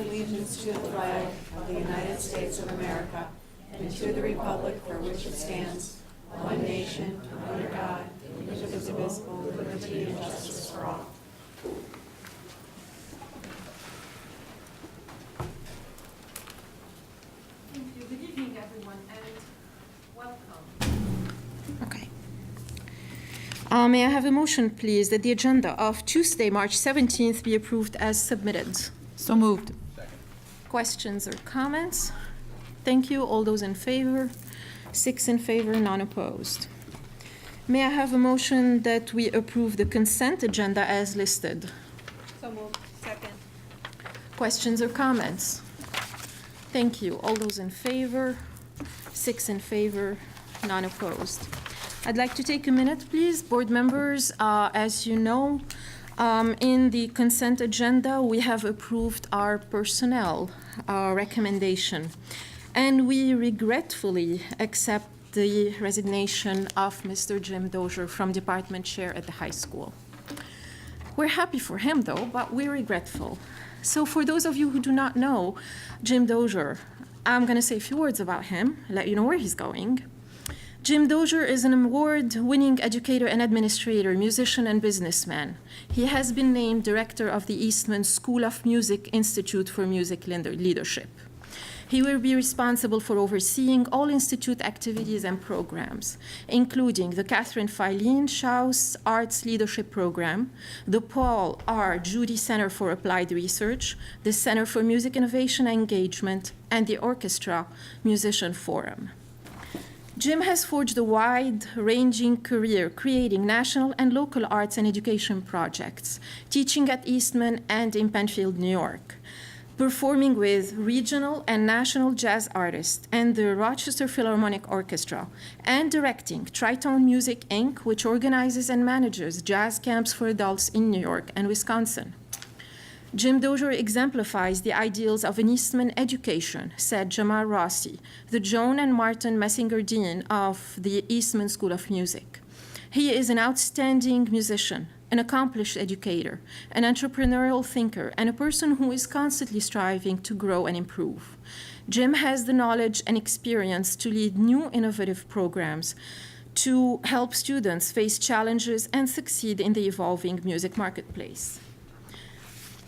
allegiance to the flag of the United States of America and to the republic for which it stands, one nation, under God, indivisible, with liberty and justice for all. Thank you. Good evening, everyone, and welcome. Okay. May I have a motion, please, that the agenda of Tuesday, March 17th be approved as submitted? So moved. Questions or comments? Thank you. All those in favor? 6 in favor, none opposed. May I have a motion that we approve the consent agenda as listed? So moved. Second. Questions or comments? Thank you. All those in favor? 6 in favor, none opposed. I'd like to take a minute, please. Board members, as you know, in the consent agenda, we have approved our personnel recommendation, and we regretfully accept the resignation of Mr. Jim Dozier from department chair at the high school. We're happy for him, though, but we're regretful. So for those of you who do not know Jim Dozier, I'm going to say a few words about him, let you know where he's going. Jim Dozier is an award-winning educator and administrator, musician and businessman. He has been named director of the Eastman School of Music Institute for Music Leadership. He will be responsible for overseeing all institute activities and programs, including the Catherine Filene Schaus Arts Leadership Program, the Paul R. Judy Center for Applied Research, the Center for Music Innovation and Engagement, and the Orchestra Musician Forum. Jim has forged a wide-ranging career creating national and local arts and education projects, teaching at Eastman and in Penfield, New York, performing with regional and national jazz artists and the Rochester Philharmonic Orchestra, and directing Tritone Music, Inc., which organizes and manages jazz camps for adults in New York and Wisconsin. Jim Dozier exemplifies the ideals of an Eastman education, said Jamal Rossi, the Joan and Martin Messinger Dean of the Eastman School of Music. He is an outstanding musician, an accomplished educator, an entrepreneurial thinker, and a person who is constantly striving to grow and improve. Jim has the knowledge and experience to lead new innovative programs to help students face challenges and succeed in the evolving music marketplace.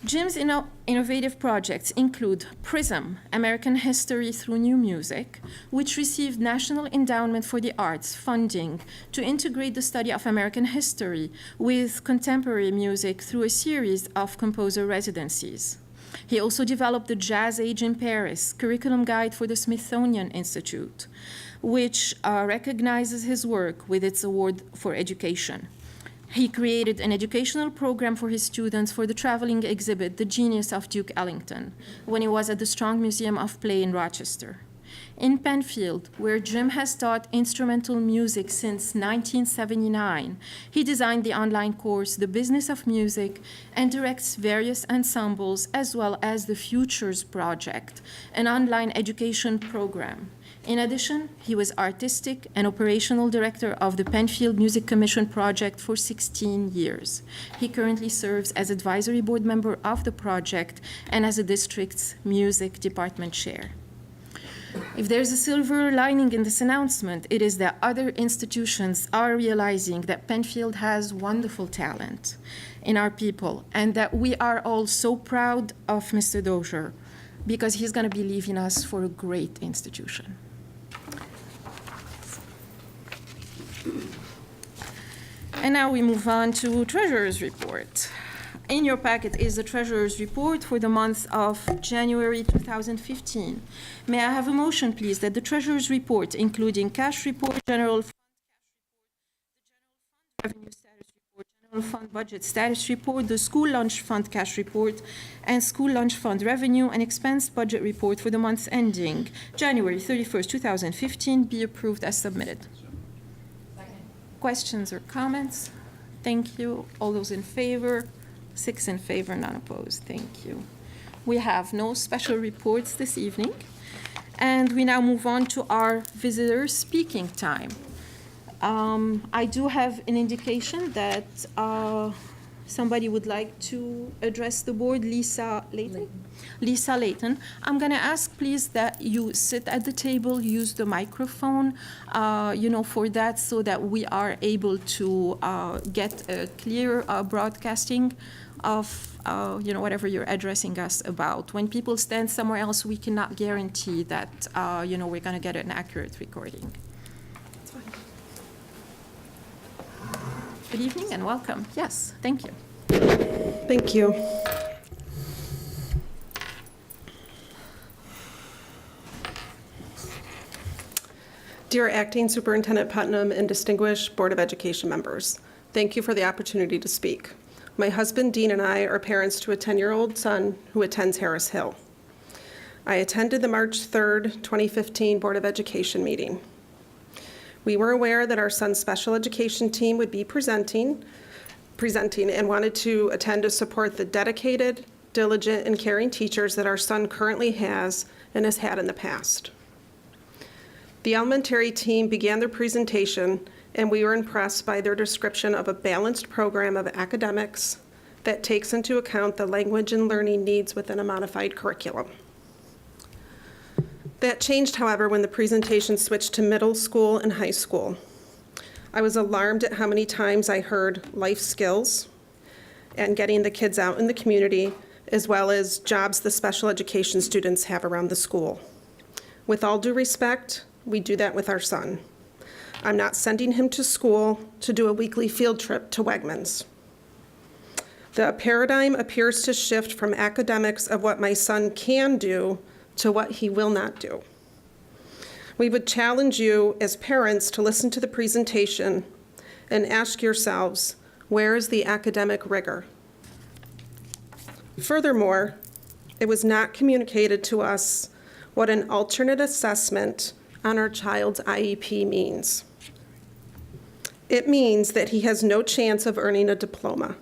Jim's innovative projects include PRISM, American History Through New Music, which received National Endowment for the Arts funding to integrate the study of American history with contemporary music through a series of composer residencies. He also developed the Jazz Age in Paris curriculum guide for the Smithsonian Institute, which recognizes his work with its award for education. He created an educational program for his students for the traveling exhibit, The Genius of Duke Ellington, when he was at the Strong Museum of Play in Rochester. In Penfield, where Jim has taught instrumental music since 1979, he designed the online course, The Business of Music, and directs various ensembles, as well as the Futures Project, an online education program. In addition, he was artistic and operational director of the Penfield Music Commission project for 16 years. He currently serves as advisory board member of the project and as the district's music department chair. If there's a silver lining in this announcement, it is that other institutions are realizing that Penfield has wonderful talent in our people, and that we are all so proud of Mr. Dozier because he's going to be leaving us for a great institution. And now we move on to Treasurer's Report. In your packet is the Treasurer's Report for the month of January 2015. May I have a motion, please, that the Treasurer's Report, including cash report, general fund cash report, the general fund revenue status report, general fund budget status report, the school lunch fund cash report, and school lunch fund revenue and expense budget report for the months ending January 31st, 2015 be approved as submitted? Questions or comments? Thank you. All those in favor? 6 in favor, none opposed. Thank you. We have no special reports this evening. And we now move on to our visitor speaking time. I do have an indication that Somebody would like to address the board? Lisa Layton? Lisa Layton. I'm going to ask, please, that you sit at the table, use the microphone, for that, so that we are able to get a clear broadcasting of, whatever you're addressing us about. When people stand somewhere else, we cannot guarantee that, we're going to get an accurate recording. Good evening and welcome. Yes, thank you. Thank you. Dear Acting Superintendent Putnam and distinguished Board of Education members, thank you for the opportunity to speak. My husband, Dean, and I are parents to a 10-year-old son who attends Harris Hill. I attended the March 3rd, 2015 Board of Education meeting. We were aware that our son's special education team would be presenting and wanted to attend to support the dedicated, diligent, and caring teachers that our son currently has and has had in the past. The elementary team began their presentation, and we were impressed by their description of a balanced program of academics that takes into account the language and learning needs within a modified curriculum. That changed, however, when the presentation switched to middle school and high school. I was alarmed at how many times I heard life skills and getting the kids out in the community, as well as jobs the special education students have around the school. With all due respect, we do that with our son. I'm not sending him to school to do a weekly field trip to Wegmans. The paradigm appears to shift from academics of what my son can do to what he will not do. We would challenge you as parents to listen to the presentation and ask yourselves, where is the academic rigor? Furthermore, it was not communicated to us what an alternate assessment on our child's IEP means. It means that he has no chance of earning a diploma.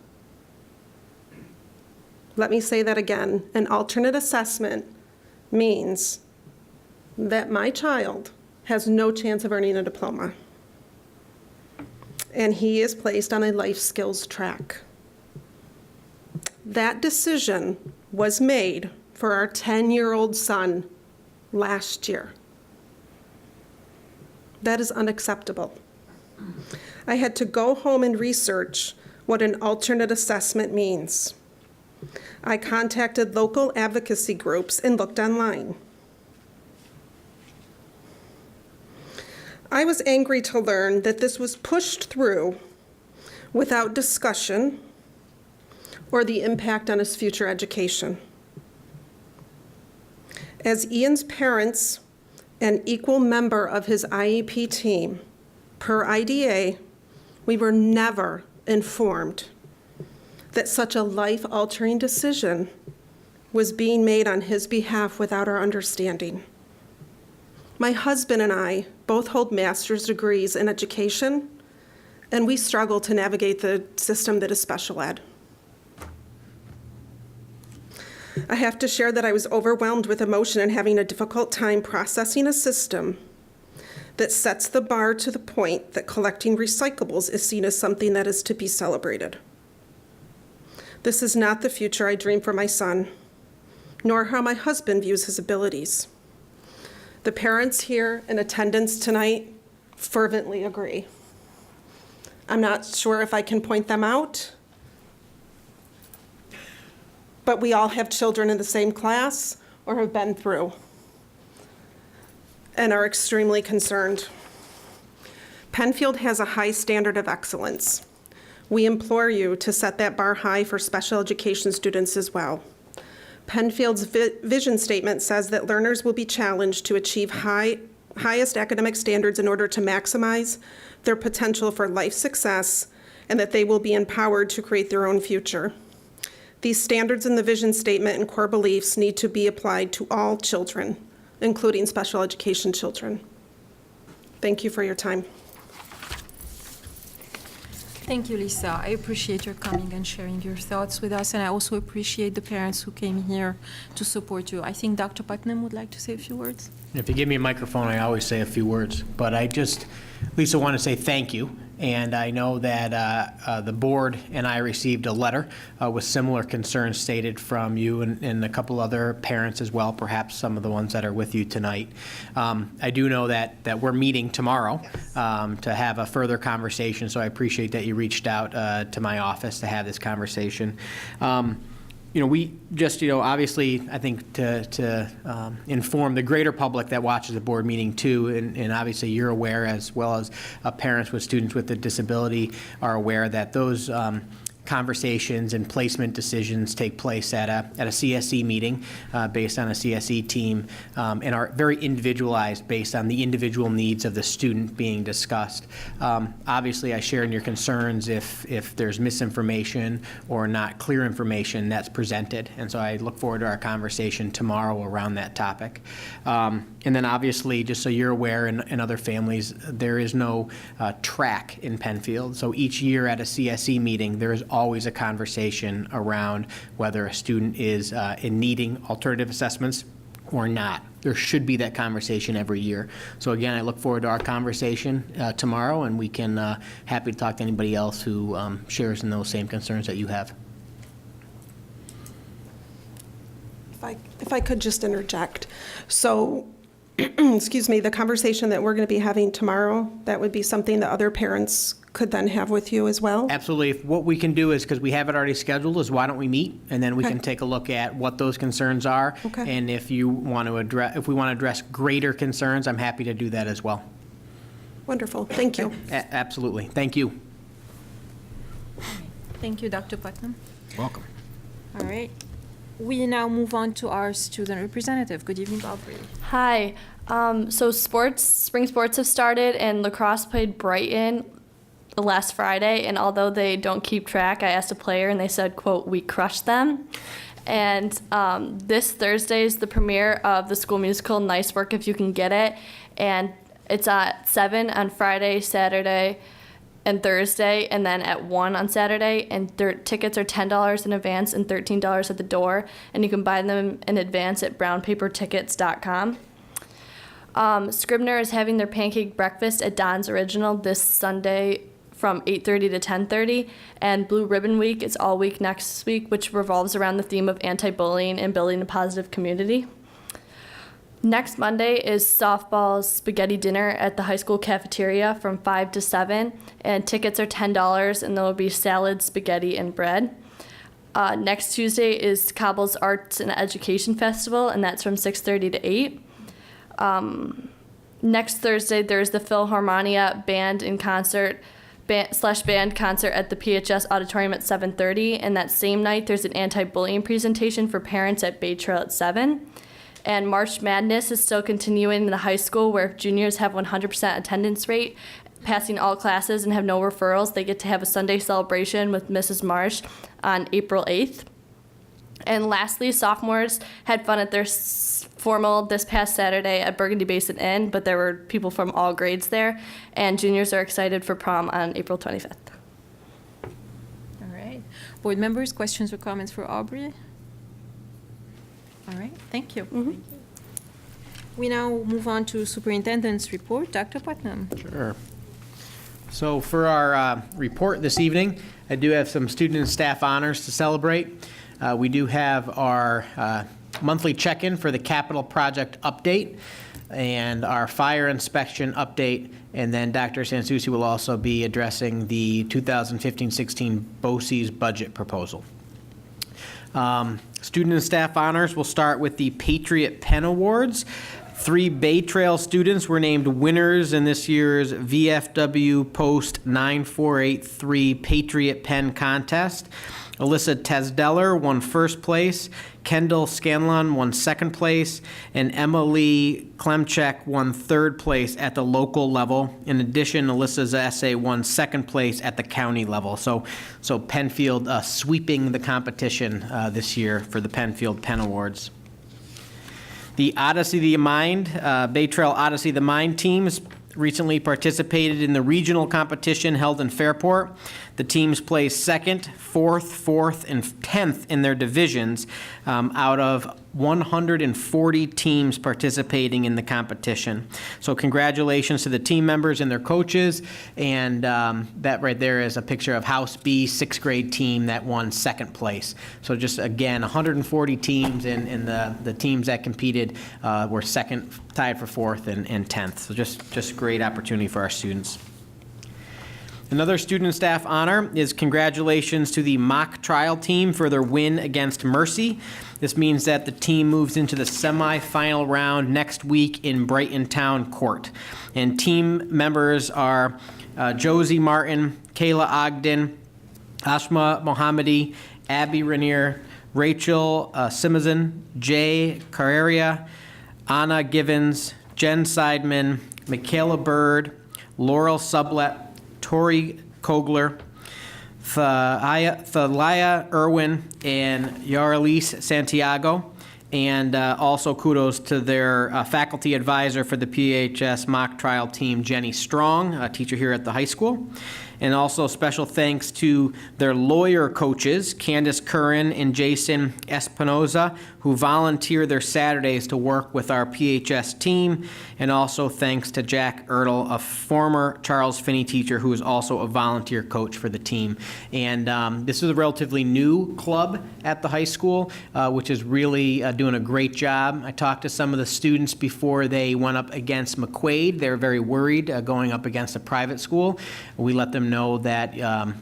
Let me say that again. An alternate assessment means that my child has no chance of earning a diploma, and he is placed on a life skills track. That decision was made for our 10-year-old son last year. That is unacceptable. I had to go home and research what an alternate assessment means. I contacted local advocacy groups and looked online. I was angry to learn that this was pushed through without discussion or the impact on his future education. As Ian's parents and equal member of his IEP team, per IDA, we were never informed that such a life-altering decision was being made on his behalf without our understanding. My husband and I both hold master's degrees in education, and we struggle to navigate the system that is special ed. I have to share that I was overwhelmed with emotion and having a difficult time processing a system that sets the bar to the point that collecting recyclables is seen as something that is to be celebrated. This is not the future I dream for my son, nor how my husband views his abilities. The parents here in attendance tonight fervently agree. I'm not sure if I can point them out, but we all have children in the same class or have been through and are extremely concerned. Penfield has a high standard of excellence. We implore you to set that bar high for special education students as well. Penfield's vision statement says that learners will be challenged to achieve highest academic standards in order to maximize their potential for life success, and that they will be empowered to create their own future. These standards in the vision statement and core beliefs need to be applied to all children, including special education children. Thank you for your time. Thank you, Lisa. I appreciate your coming and sharing your thoughts with us, and I also appreciate the parents who came here to support you. I think Dr. Putnam would like to say a few words. If you give me a microphone, I always say a few words, but I just, Lisa, I want to say thank you. And I know that the board and I received a letter with similar concerns stated from you and a couple other parents as well, perhaps some of the ones that are with you tonight. I do know that we're meeting tomorrow to have a further conversation, so I appreciate that you reached out to my office to have this conversation. We just, obviously, I think to inform the greater public that watches the board meeting too, and obviously you're aware, as well as parents with students with a disability are aware, that those conversations and placement decisions take place at a CSE meeting based on a CSE team and are very individualized based on the individual needs of the student being discussed. Obviously, I share in your concerns if there's misinformation or not clear information that's presented, and so I look forward to our conversation tomorrow around that topic. And then obviously, just so you're aware, and other families, there is no track in Penfield. So each year at a CSE meeting, there is always a conversation around whether a student is in needing alternative assessments or not. There should be that conversation every year. So again, I look forward to our conversation tomorrow, and we can happy to talk to anybody else who shares in those same concerns that you have. If I could just interject. So, excuse me, the conversation that we're going to be having tomorrow, that would be something that other parents could then have with you as well? Absolutely. What we can do is, because we have it already scheduled, is why don't we meet, and then we Okay. can take a look at what those concerns are. Okay. And if you want to address, if we want to address greater concerns, I'm happy to do that as well. Wonderful. Thank you. Absolutely. Thank you. Thank you, Dr. Putnam. Welcome. All right. We now move on to our student representative. Good evening, Aubrey. Hi. So spring sports have started, and lacrosse played Brighton last Friday. And although they don't keep track, I asked a player, and they said, quote, "We crushed them." And this Thursday is the premiere of the school musical Nice Work If You Can Get It. And it's at 7 on Friday, Saturday, and Thursday, and then at 1 on Saturday, and their tickets are $10 in advance and $13 at the door, and you can buy them in advance at brownpapertickets.com. Scribner is having their pancake breakfast at Don's Original this Sunday from 8:30 to 10:30, and Blue Ribbon Week is all week next week, which revolves around the theme of anti-bullying and building a positive community. Next Monday is softball spaghetti dinner at the high school cafeteria from 5 to 7, and tickets are $10, and there will be salad, spaghetti, and bread. Next Tuesday is Cobble's Arts and Education Festival, and that's from 6:30 to 8. Next Thursday, there's the Philharmonia Band concert at the PHS Auditorium at 7:30, and that same night, there's an anti-bullying presentation for parents at Bay Trail at 7. And March Madness is still continuing in the high school, where if juniors have 100% attendance rate, passing all classes, and have no referrals, they get to have a Sunday celebration with Mrs. Marsh on April 8th. And lastly, sophomores had fun at their formal this past Saturday at Burgundy Basin Inn, but there were people from all grades there, and juniors are excited for prom on April 25th. All right. Board members, questions or comments for Aubrey? All right, thank you. Mm-hmm. We now move on to superintendent's report. Dr. Putnam. Sure. So for our report this evening, I do have some student and staff honors to celebrate. We do have our monthly check-in for the capital project update and our fire inspection update, and then Dr. Sansucci will also be addressing the 2015-16 BOCES budget proposal. Student and staff honors, will start with the Patriot Pen Awards. 3 Bay Trail students were named winners in this year's VFW Post 9483 Patriot Pen Contest. Alyssa Tesdeller won first place, Kendall Scanlon won second place, and Emily Klemchek won third place at the local level. In addition, Alyssa's essay won second place at the county level. So Penfield sweeping the competition this year for the Penfield Pen Awards. The Odyssey of the Mind, Bay Trail Odyssey of the Mind teams recently participated in the regional competition held in Fairport. The teams placed 2nd, 4th, and 10th in their divisions out of 140 teams participating in the competition. So congratulations to the team members and their coaches. And that right there is a picture of House B 6th grade team that won 2nd place. So just again, 140 teams, and the teams that competed were second, tied for 4th and 10th. So just great opportunity for our students. Another student and staff honor is congratulations to the mock trial team for their win against Mercy. This means that the team moves into the semifinal round next week in Brighton Town Court. And team members are Josie Martin, Kayla Ogden, Ashma Mohammadi, Abby Rainier, Rachel Simazin, Jay Carreria, Anna Givens, Jen Seidman, Michaela Bird, Laurel Sublet, Tori Kogler, Thalia Irwin, and Yaralise Santiago. And also kudos to their faculty advisor for the PHS mock trial team, Jenny Strong, a teacher here at the high school. And also special thanks to their lawyer coaches, Candace Curran and Jason Espinoza, who volunteer their Saturdays to work with our PHS team. And also thanks to Jack Ertl, a former Charles Finney teacher who is also a volunteer coach for the team. And this is a relatively new club at the high school, which is really doing a great job. I talked to some of the students before they went up against McQuaid. They were very worried going up against a private school. We let them know that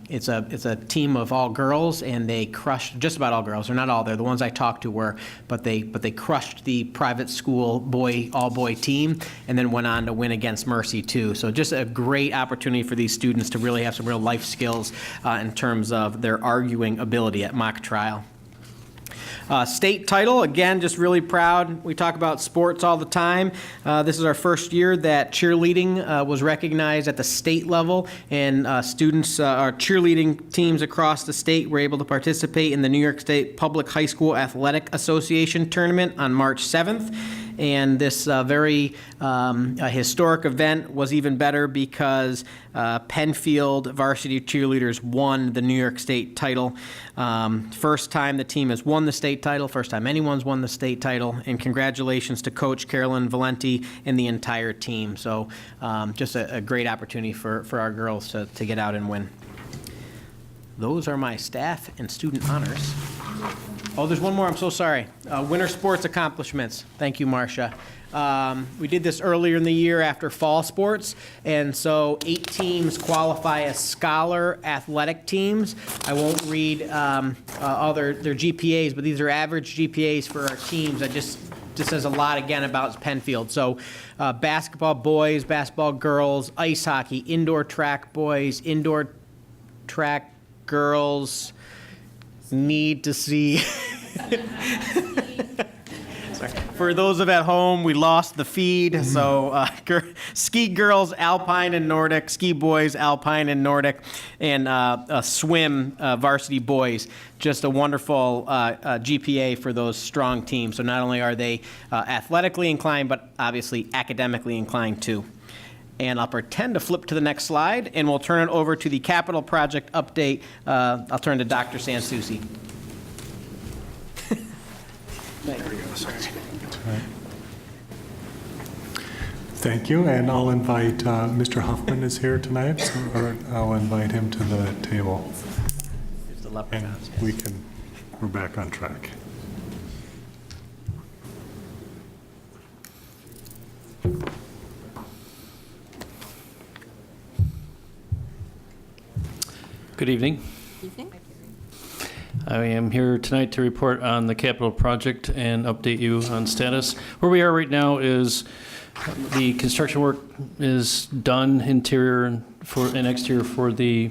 it's a team of all girls, and they crushed just about all girls. They're not all there. The ones I talked to were, but they crushed the private school all boy team, and then went on to win against Mercy too. So just a great opportunity for these students to really have some real life skills in terms of their arguing ability at mock trial. State title, again, just really proud. We talk about sports all the time. This is our first year that cheerleading was recognized at the state level, and students, our cheerleading teams across the state were able to participate in the New York State Public High School Athletic Association tournament on March 7th. And this very historic event was even better because Penfield varsity cheerleaders won the New York State title. First time the team has won the state title, first time anyone's won the state title, and congratulations to Coach Carolyn Valenti and the entire team. So just a great opportunity for our girls to get out and win. Those are my staff and student honors. Oh, there's one more, I'm so sorry. Winter sports accomplishments. Thank you, Marcia. We did this earlier in the year after fall sports, and so 8 teams qualify as scholar athletic teams. I won't read all their GPAs, but these are average GPAs for our teams. That just says a lot, again, about Penfield. So basketball boys, basketball girls, ice hockey, indoor track boys, indoor track girls. Need to see. Sorry. For those of at home, we lost the feed. So ski girls, alpine and Nordic, ski boys, alpine and Nordic, and swim varsity boys. Just a wonderful GPA for those strong teams. So not only are they athletically inclined, but obviously academically inclined too. And I'll pretend to flip to the next slide, and we'll turn it over to the capital project update. I'll turn to Dr. Sansucci. Thank you, and I'll invite Mr. Huffman is here tonight, so I'll invite him to the table. And we're back on track. Good evening. I am here tonight to report on the capital project and update you on status. Where we are right now is the construction work is done, interior and exterior for the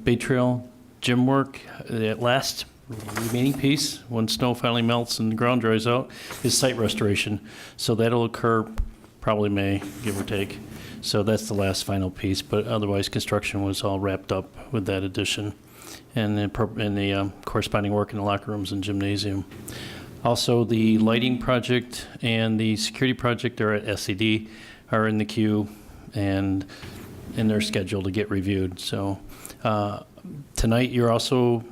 Bay Trail gym work. The last remaining piece, when snow finally melts and the ground dries out, is site restoration. So that'll occur probably May, give or take. So that's the last final piece, but otherwise construction was all wrapped up with that addition and the corresponding work in the locker rooms and gymnasium. Also, the lighting project and the security project are at SED, are in the queue and in their schedule to get reviewed. So tonight you're also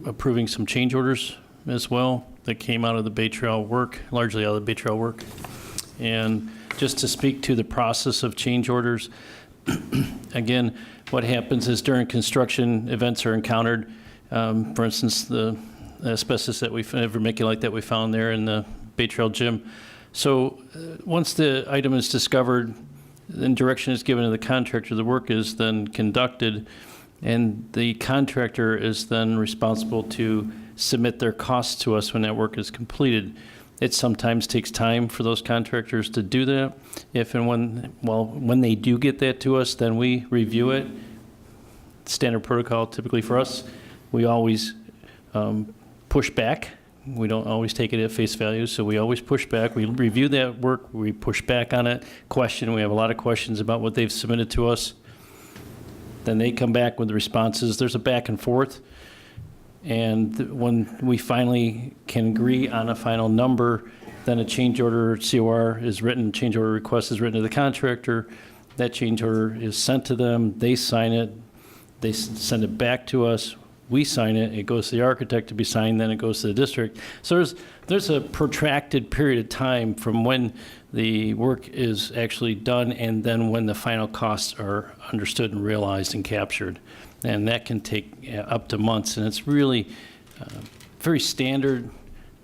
approving some change orders as well that came out of the Bay Trail work, largely out of the Bay Trail work. And just to speak to the process of change orders, again, what happens is during construction, events are encountered. For instance, the asbestos that vermiculite that we found there in the Bay Trail gym. So once the item is discovered, then direction is given to the contractor. The work is then conducted, and the contractor is then responsible to submit their costs to us when that work is completed. It sometimes takes time for those contractors to do that. If and when they do get that to us, then we review it. Standard protocol typically for us, we always push back. We don't always take it at face value, so we always push back. We review that work, we push back on it, question. We have a lot of questions about what they've submitted to us. Then they come back with the responses. There's a back and forth. And when we finally can agree on a final number, then a change order COR is written, change order request is written to the contractor. That change order is sent to them. They sign it. They send it back to us. We sign it. It goes to the architect to be signed. Then it goes to the district. So there's a protracted period of time from when the work is actually done and then when the final costs are understood and realized and captured. And that can take up to months. And it's really very standard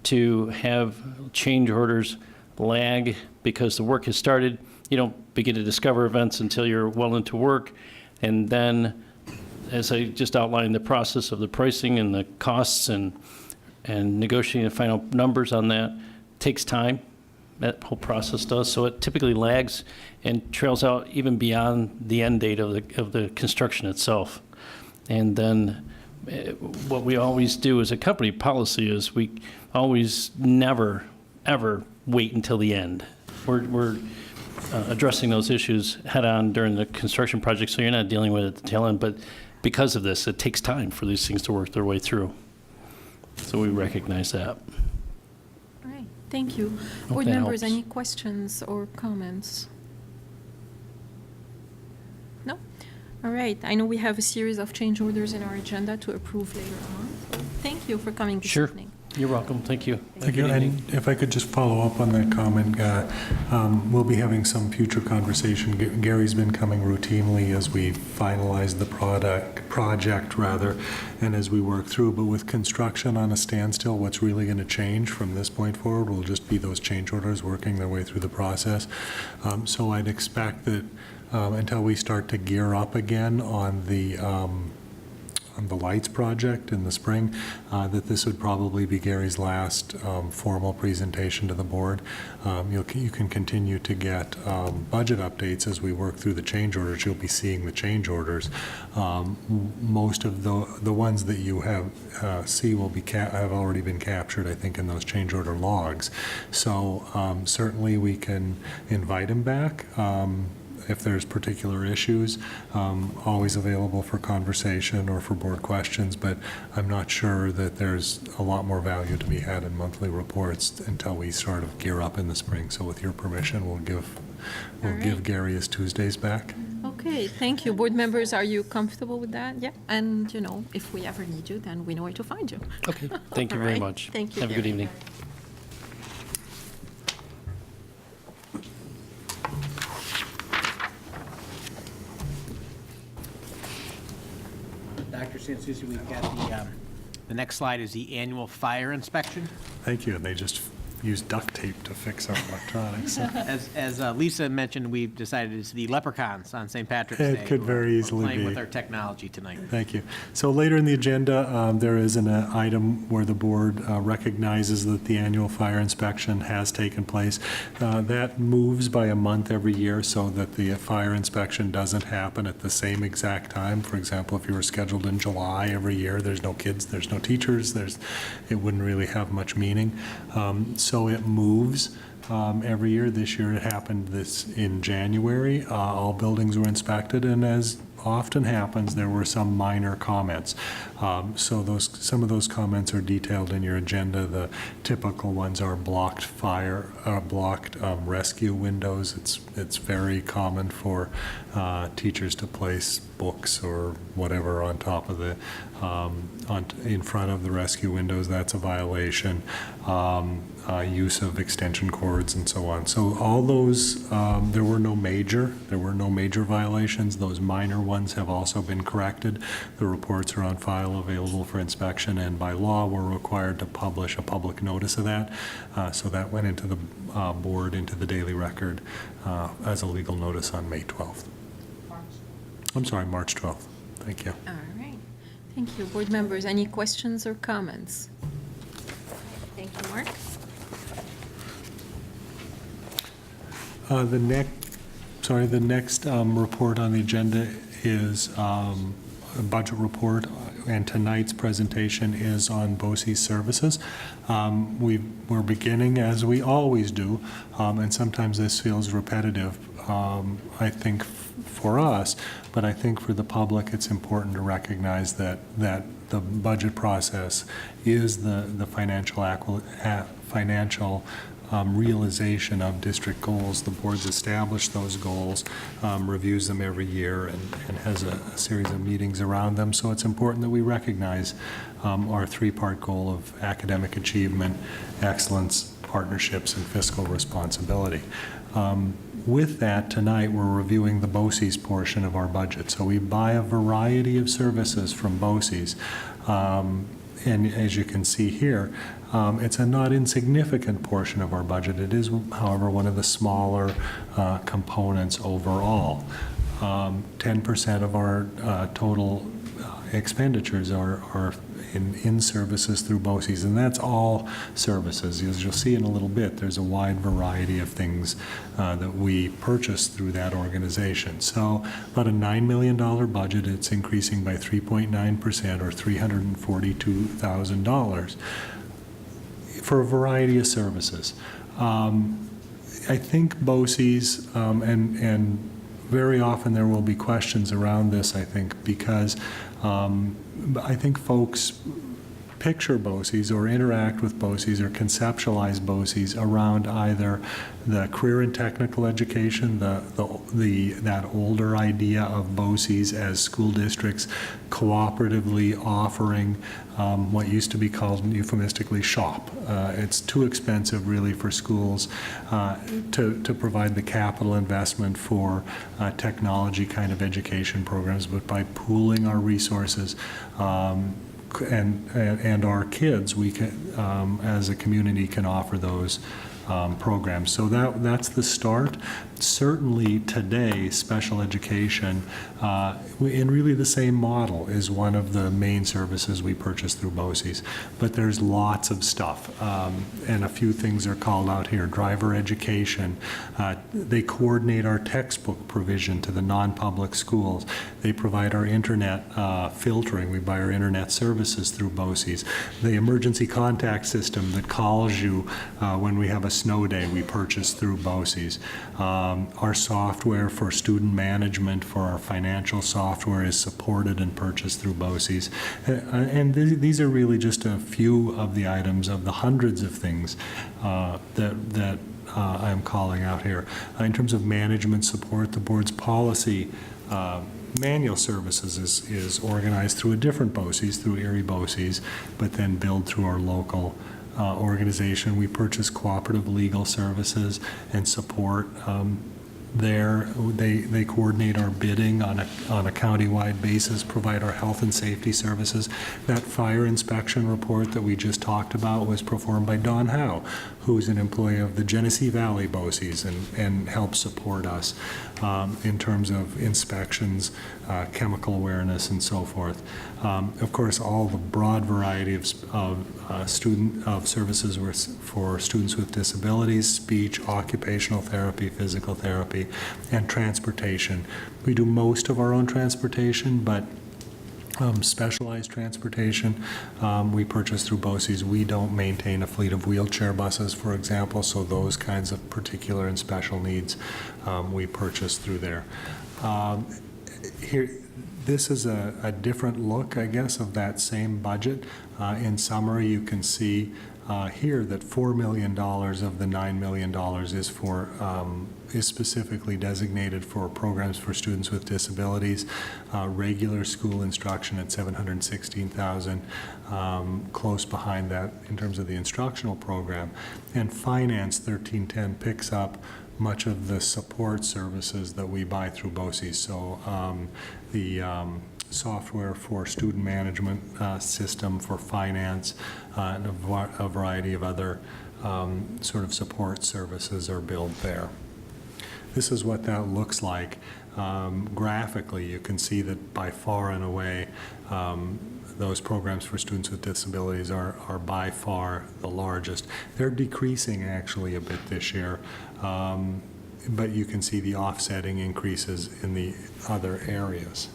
to have change orders lag because the work has started. You don't begin to discover events until you're well into work. And then, as I just outlined, the process of the pricing and the costs and negotiating the final numbers on that takes time. That whole process does. So it typically lags and trails out even beyond the end date of the construction itself. And then what we always do as a company policy is we always never, ever wait until the end. We're addressing those issues head on during the construction project, so you're not dealing with it at the tail end. But because of this, it takes time for these things to work their way through. So we recognize that. All right, thank you. Board that members, helps. any questions or comments? No? All right, I know we have a series of change orders in our agenda to approve later on. So thank you for coming this Sure. evening. You're welcome. Thank you. Thank you. And if I could just follow up on that comment, we'll be having some future conversation. Gary's been coming routinely as we finalize the project, and as we work through. But with construction on a standstill, what's really going to change from this point forward will just be those change orders working their way through the process. So I'd expect that until we start to gear up again on the lights project in the spring, that this would probably be Gary's last formal presentation to the board. You can continue to get budget updates as we work through the change orders. You'll be seeing the change orders. Most of the ones that you see will be have already been captured, I think, in those change order logs. So certainly we can invite him back. If there's particular issues, always available for conversation or for board questions, but I'm not sure that there's a lot more value to be had in monthly reports until we sort of gear up in the spring. So with your permission, we'll give Gary his Tuesdays back. Okay, thank you. Board members, are you comfortable with that? Yeah, and if we ever need you, then we know where to find you. Okay. Thank you All very right. much. Thank you, Have a good Gary. evening. Dr. Sansucci, we've got the next slide is the annual fire inspection. Thank you. And they just use duct tape to fix our electronics. As Lisa mentioned, we've decided it's the leprechauns on St. Patrick's Day. It could who very are easily playing be. with our technology tonight. Thank you. So later in the agenda, there is an item where the board recognizes that the annual fire inspection has taken place. That moves by a month every year so that the fire inspection doesn't happen at the same exact time. For example, if you were scheduled in July every year, there's no kids, there's no teachers, it wouldn't really have much meaning. So it moves every year. This year it happened in January. All buildings were inspected, and as often happens, there were some minor comments. So some of those comments are detailed in your agenda. The typical ones are blocked rescue windows. It's very common for teachers to place books or whatever on top of in front of the rescue windows. That's a violation. Use of extension cords and so on. So all those, there were no major violations. Those minor ones have also been corrected. The reports are on file, available for inspection, and by law, we're required to publish a public notice of that. So that went into the board, into the daily record as a legal notice on May 12th. I'm sorry, March 12th. Thank you. All right. Thank you. Board members, any questions or comments? Thank you, Mark. The next report on the agenda is a budget report, and tonight's presentation is on BOCES services. We're beginning, as we always do, and sometimes this feels repetitive, I think, for us, but I think for the public it's important to recognize that the budget process is the financial realization of district goals. The board's established those goals, reviews them every year, and has a series of meetings around them. So it's important that we recognize our three-part goal of academic achievement, excellence, partnerships, and fiscal responsibility. With that, tonight we're reviewing the BOCES portion of our budget. So we buy a variety of services from BOCES. And as you can see here, it's a not insignificant portion of our budget. It is, however, one of the smaller components overall. 10% of our total expenditures are in services through BOCES, and that's all services. As you'll see in a little bit, there's a wide variety of things that we purchase through that organization. So about a $9 million budget. It's increasing by 3.9%, or $342,000 for a variety of services. I think BOCES, and very often there will be questions around this, I think, because I think folks picture BOCES or interact with BOCES or conceptualize BOCES around either the career and technical education, that older idea of BOCES as school districts cooperatively offering what used to be called euphemistically SHOP. It's too expensive really for schools to provide the capital investment for technology kind of education programs, but by pooling our resources and our kids, we can, as a community, can offer those programs. So that's the start. Certainly today, special education, in really the same model, is one of the main services we purchase through BOCES. But there's lots of stuff, and a few things are called out here. Driver education. They coordinate our textbook provision to the non-public schools. They provide our internet filtering. We buy our internet services through BOCES. The emergency contact system that calls you when we have a snow day, we purchase through BOCES. Our software for student management, for our financial software, is supported and purchased through BOCES. And these are really just a few of the items of the hundreds of things that I'm calling out here. In terms of management support, the board's policy manual services is organized through a different BOCES, through Erie BOCES, but then billed through our local organization. We purchase cooperative legal services and support there. They coordinate our bidding on a countywide basis, provide our health and safety services. That fire inspection report that we just talked about was performed by Don Howe, who's an employee of the Genesee Valley BOCES, and helps support us in terms of inspections, chemical awareness, and so forth. Of course, all the broad variety of services for students with disabilities, speech, occupational therapy, physical therapy, and transportation. We do most of our own transportation, but specialized transportation we purchase through BOCES. We don't maintain a fleet of wheelchair buses, for example, so those kinds of particular and special needs we purchase through there. Here, this is a different look, I guess, of that same budget. In summary, you can see here that $4 million of the $9 million is specifically designated for programs for students with disabilities. Regular school instruction at $716,000, close behind that in terms of the instructional program. And finance 1310 picks up much of the support services that we buy through BOCES. So the software for student management system for finance and a variety of other sort of support services are billed there. This is what that looks like. Graphically, you can see that by far and away those programs for students with disabilities are by far the largest. They're decreasing actually a bit this year, but you can see the offsetting increases in the other areas.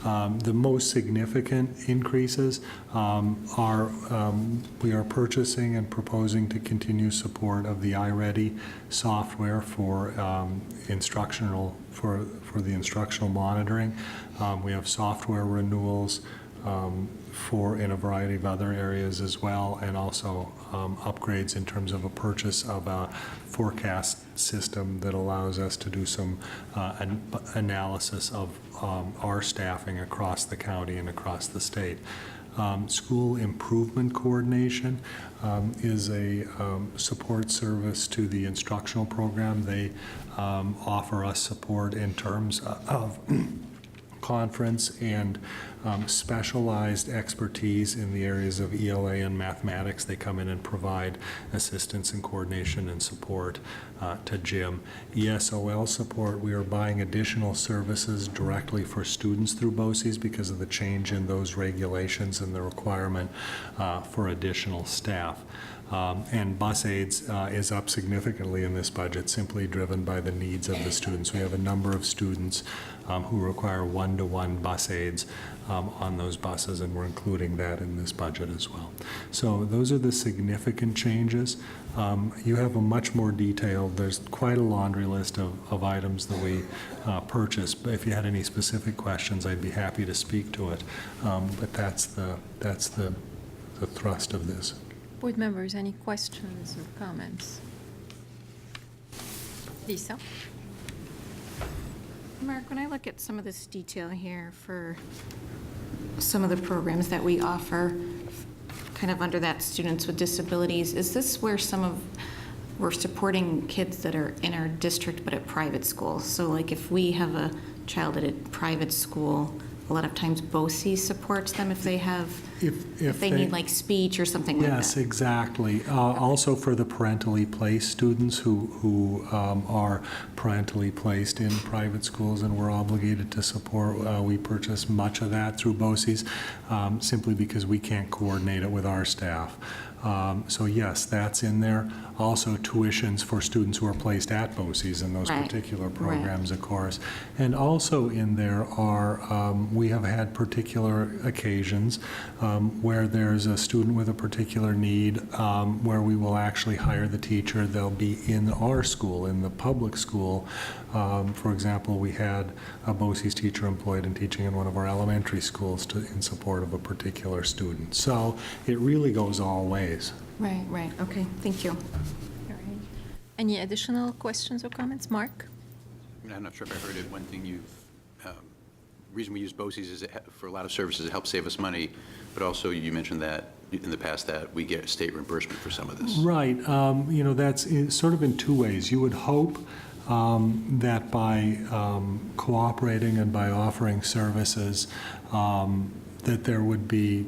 The most significant increases we are purchasing and proposing to continue support of the iReady software for the instructional monitoring. We have software renewals in a variety of other areas as well, and also upgrades in terms of a purchase of a forecast system that allows us to do some analysis of our staffing across the county and across the state. School improvement coordination is a support service to the instructional program. They offer us support in terms of conference and specialized expertise in the areas of ELA and mathematics. They come in and provide assistance and coordination and support to Jim. ESOL support, we are buying additional services directly for students through BOCES because of the change in those regulations and the requirement for additional staff. And bus aids is up significantly in this budget, simply driven by the needs of the students. We have a number of students who require one-to-one bus aids on those buses, and we're including that in this budget as well. So those are the significant changes. You have a much more detailed, there's quite a laundry list of items that we purchase, but if you had any specific questions, I'd be happy to speak to it. But that's the thrust of this. Board members, any questions or comments? Lisa? Mark, when I look at some of this detail here for some of the programs that we offer, kind of under that students with disabilities, is this where we're supporting kids that are in our district but at private schools? So like if we have a child at a private school, a lot of times BOCES supports them if they have, if they need like speech or something like that. Yes, exactly. Also for the parentally placed students who are parentally placed in private schools and we're obligated to support, we purchase much of that through BOCES simply because we can't coordinate it with our staff. So yes, that's in there. Also tuitions for students who are placed at BOCES in those particular programs, of course. And also in there are, we have had particular occasions where there's a student with a particular need where we will actually hire the teacher. They'll be in our school, in the public school. For example, we had a BOCES teacher employed in teaching in one of our elementary schools in support of a particular student. So it really goes all ways. Right. Okay, thank you. All right. Any additional questions or comments? Mark? I'm not sure if I heard it. One thing reason we use BOCES is for a lot of services, it helps save us money, but also you mentioned that in the past that we get state reimbursement for some of this. Right. That's sort of in two ways. You would hope that by cooperating and by offering services that there would be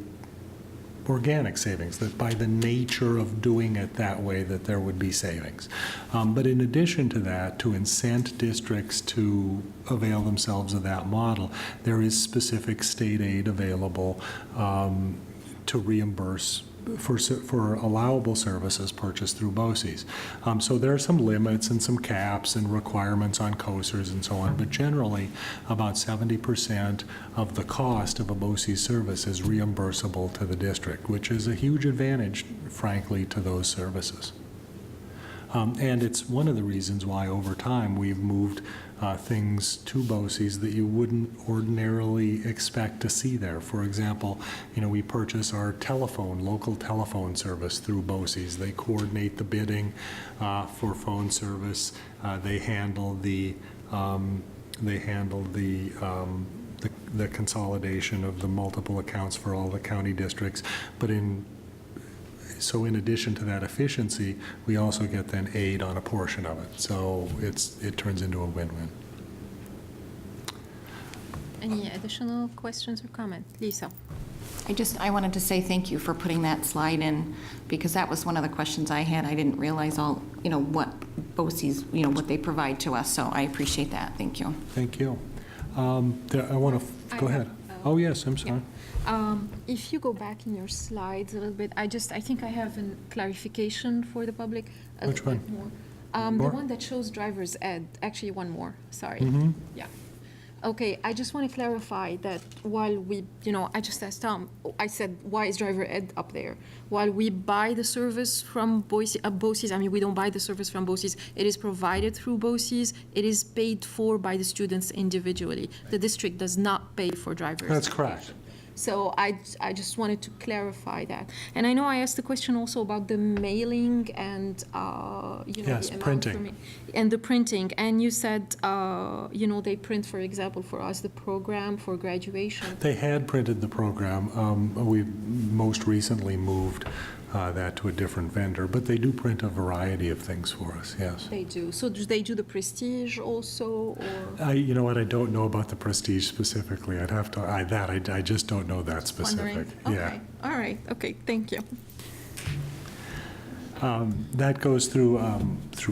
organic savings, that by the nature of doing it that way that there would be savings. But in addition to that, to incent districts to avail themselves of that model, there is specific state aid available to reimburse for allowable services purchased through BOCES. So there are some limits and some caps and requirements on COSERs and so on, but generally about 70% of the cost of a BOCES service is reimbursable to the district, which is a huge advantage, frankly, to those services. And it's one of the reasons why over time we've moved things to BOCES that you wouldn't ordinarily expect to see there. For example, we purchase our local telephone service through BOCES. They coordinate the bidding for phone service. They handle the consolidation of the multiple accounts for all the county districts. So in addition to that efficiency, we also get then aid on a portion of it. So it turns into a win-win. Any additional questions or comments? Lisa? I wanted to say thank you for putting that slide in, because that was one of the questions I had. I didn't realize what BOCES, what they provide to us, so I appreciate that. Thank you. Thank you. I want to, go ahead. Oh, yes, I'm sorry. If you go back in your slides a little bit, I think I have a clarification for the public. Which one? The More? one that shows driver's ed. Actually, one more. Sorry. Yeah. Okay, I just want to clarify that while we, I just asked Tom, I said, why is driver ed up there? While we buy the service from BOCES, we don't buy the service from BOCES. It is provided through BOCES. It is paid for by the students individually. The district does not pay for driver's That's ed. correct. So I just wanted to clarify that. And I know I asked the question also about the mailing and, Yes, the amount printing. and the printing. And you said, they print, for example, for us, the program for graduation. They had printed the program. We most recently moved that to a different vendor, but they do print a variety of things for us, yes. They do. So do they do the Prestige also, or? You know what, I don't know about the Prestige specifically. I'd have to, I just don't know that specific. Wondering? Yeah. Okay, all right, okay, thank you. That goes through,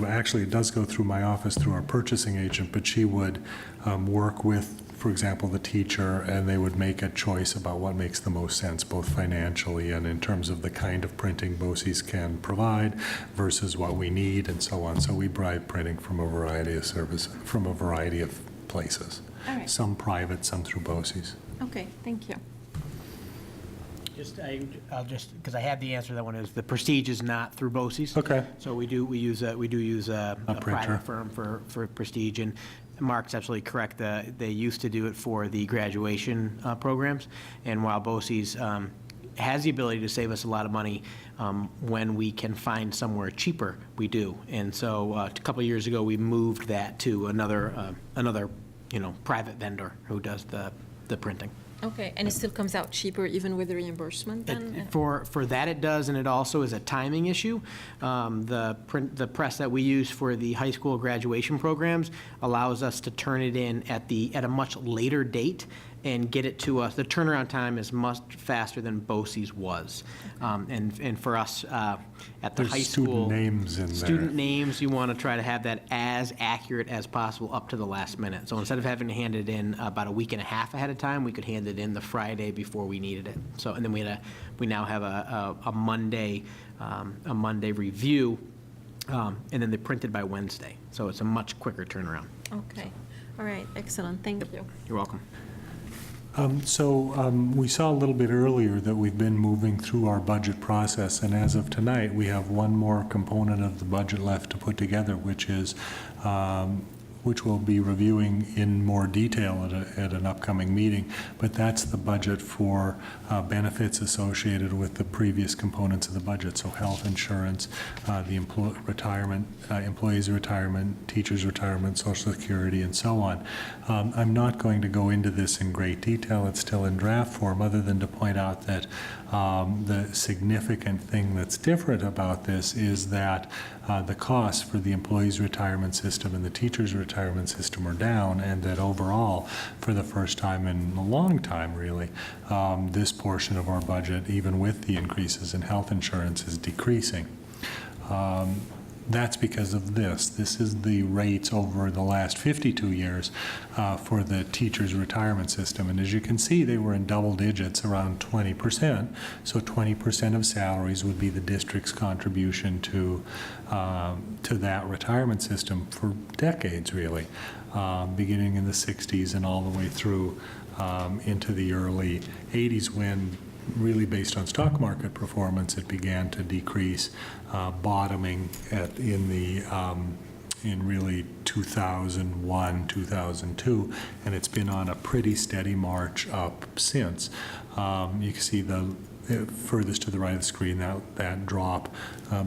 actually, it does go through my office, through our purchasing agent, but she would work with, for example, the teacher, and they would make a choice about what makes the most sense, both financially and in terms of the kind of printing BOCES can provide versus what we need and so on. So we buy printing from a variety of places. All right. Some private, some through BOCES. Okay, thank you. I'll just, because I have the answer to that one, is the Prestige is not through BOCES. Okay. So we do use a printer. private firm for Prestige, and Mark's absolutely correct. They used to do it for the graduation programs, and while BOCES has the ability to save us a lot of money when we can find somewhere cheaper, we do. And so a couple of years ago, we moved that to another private vendor who does the printing. Okay, and it still comes out cheaper even with the reimbursement then? For that it does, and it also is a timing issue. The press that we use for the high school graduation programs allows us to turn it in at a much later date and get it to us. The turnaround time is much faster than BOCES was. And for us, at the There's high school. student names in there. Student names, you want to try to have that as accurate as possible up to the last minute. So instead of having to hand it in about a week and a half ahead of time, we could hand it in the Friday before we needed it. So, and then we now have a Monday review, and then they're printed by Wednesday. So it's a much quicker turnaround. Okay, all right, excellent, thank you. You're welcome. We saw a little bit earlier that we've been moving through our budget process, and as of tonight, we have one more component of the budget left to put together, which we'll be reviewing in more detail at an upcoming meeting, but that's the budget for benefits associated with the previous components of the budget, so health insurance, the employees' retirement, teachers' retirement, Social Security, and so on. I'm not going to go into this in great detail. It's still in draft form, other than to point out that the significant thing that's different about this is that the costs for the employees' retirement system and the teachers' retirement system are down, and that overall, for the first time in a long time, really, this portion of our budget, even with the increases in health insurance, is decreasing. That's because of this. This is the rates over the last 52 years for the teachers' retirement system. And as you can see, they were in double digits, around 20%. So 20% of salaries would be the district's contribution to that retirement system for decades, really, beginning in the 60s and all the way through into the early 80s, when really based on stock market performance, it began to decrease, bottoming in really 2001, 2002, and it's been on a pretty steady march up since. You can see the furthest to the right of the screen, that drop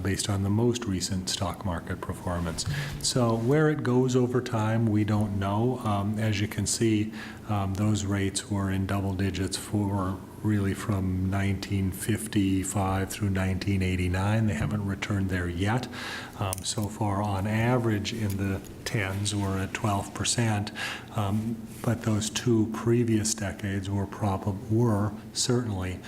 based on the most recent stock market performance. So where it goes over time, we don't know. As you can see, those rates were in double digits for really from 1955 through 1989. They haven't returned there yet. So far, on average, in the 10s, we're at 12%, but those two previous decades were certainly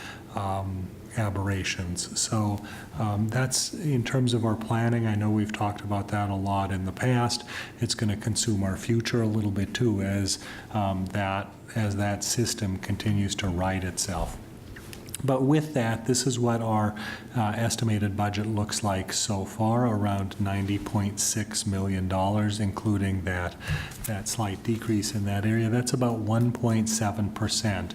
aberrations. So that's in terms of our planning. I know we've talked about that a lot in the past. It's going to consume our future a little bit too, as that system continues to right itself. But with that, this is what our estimated budget looks like so far, around $90.6 million, including that slight decrease in that area. That's about 1.7%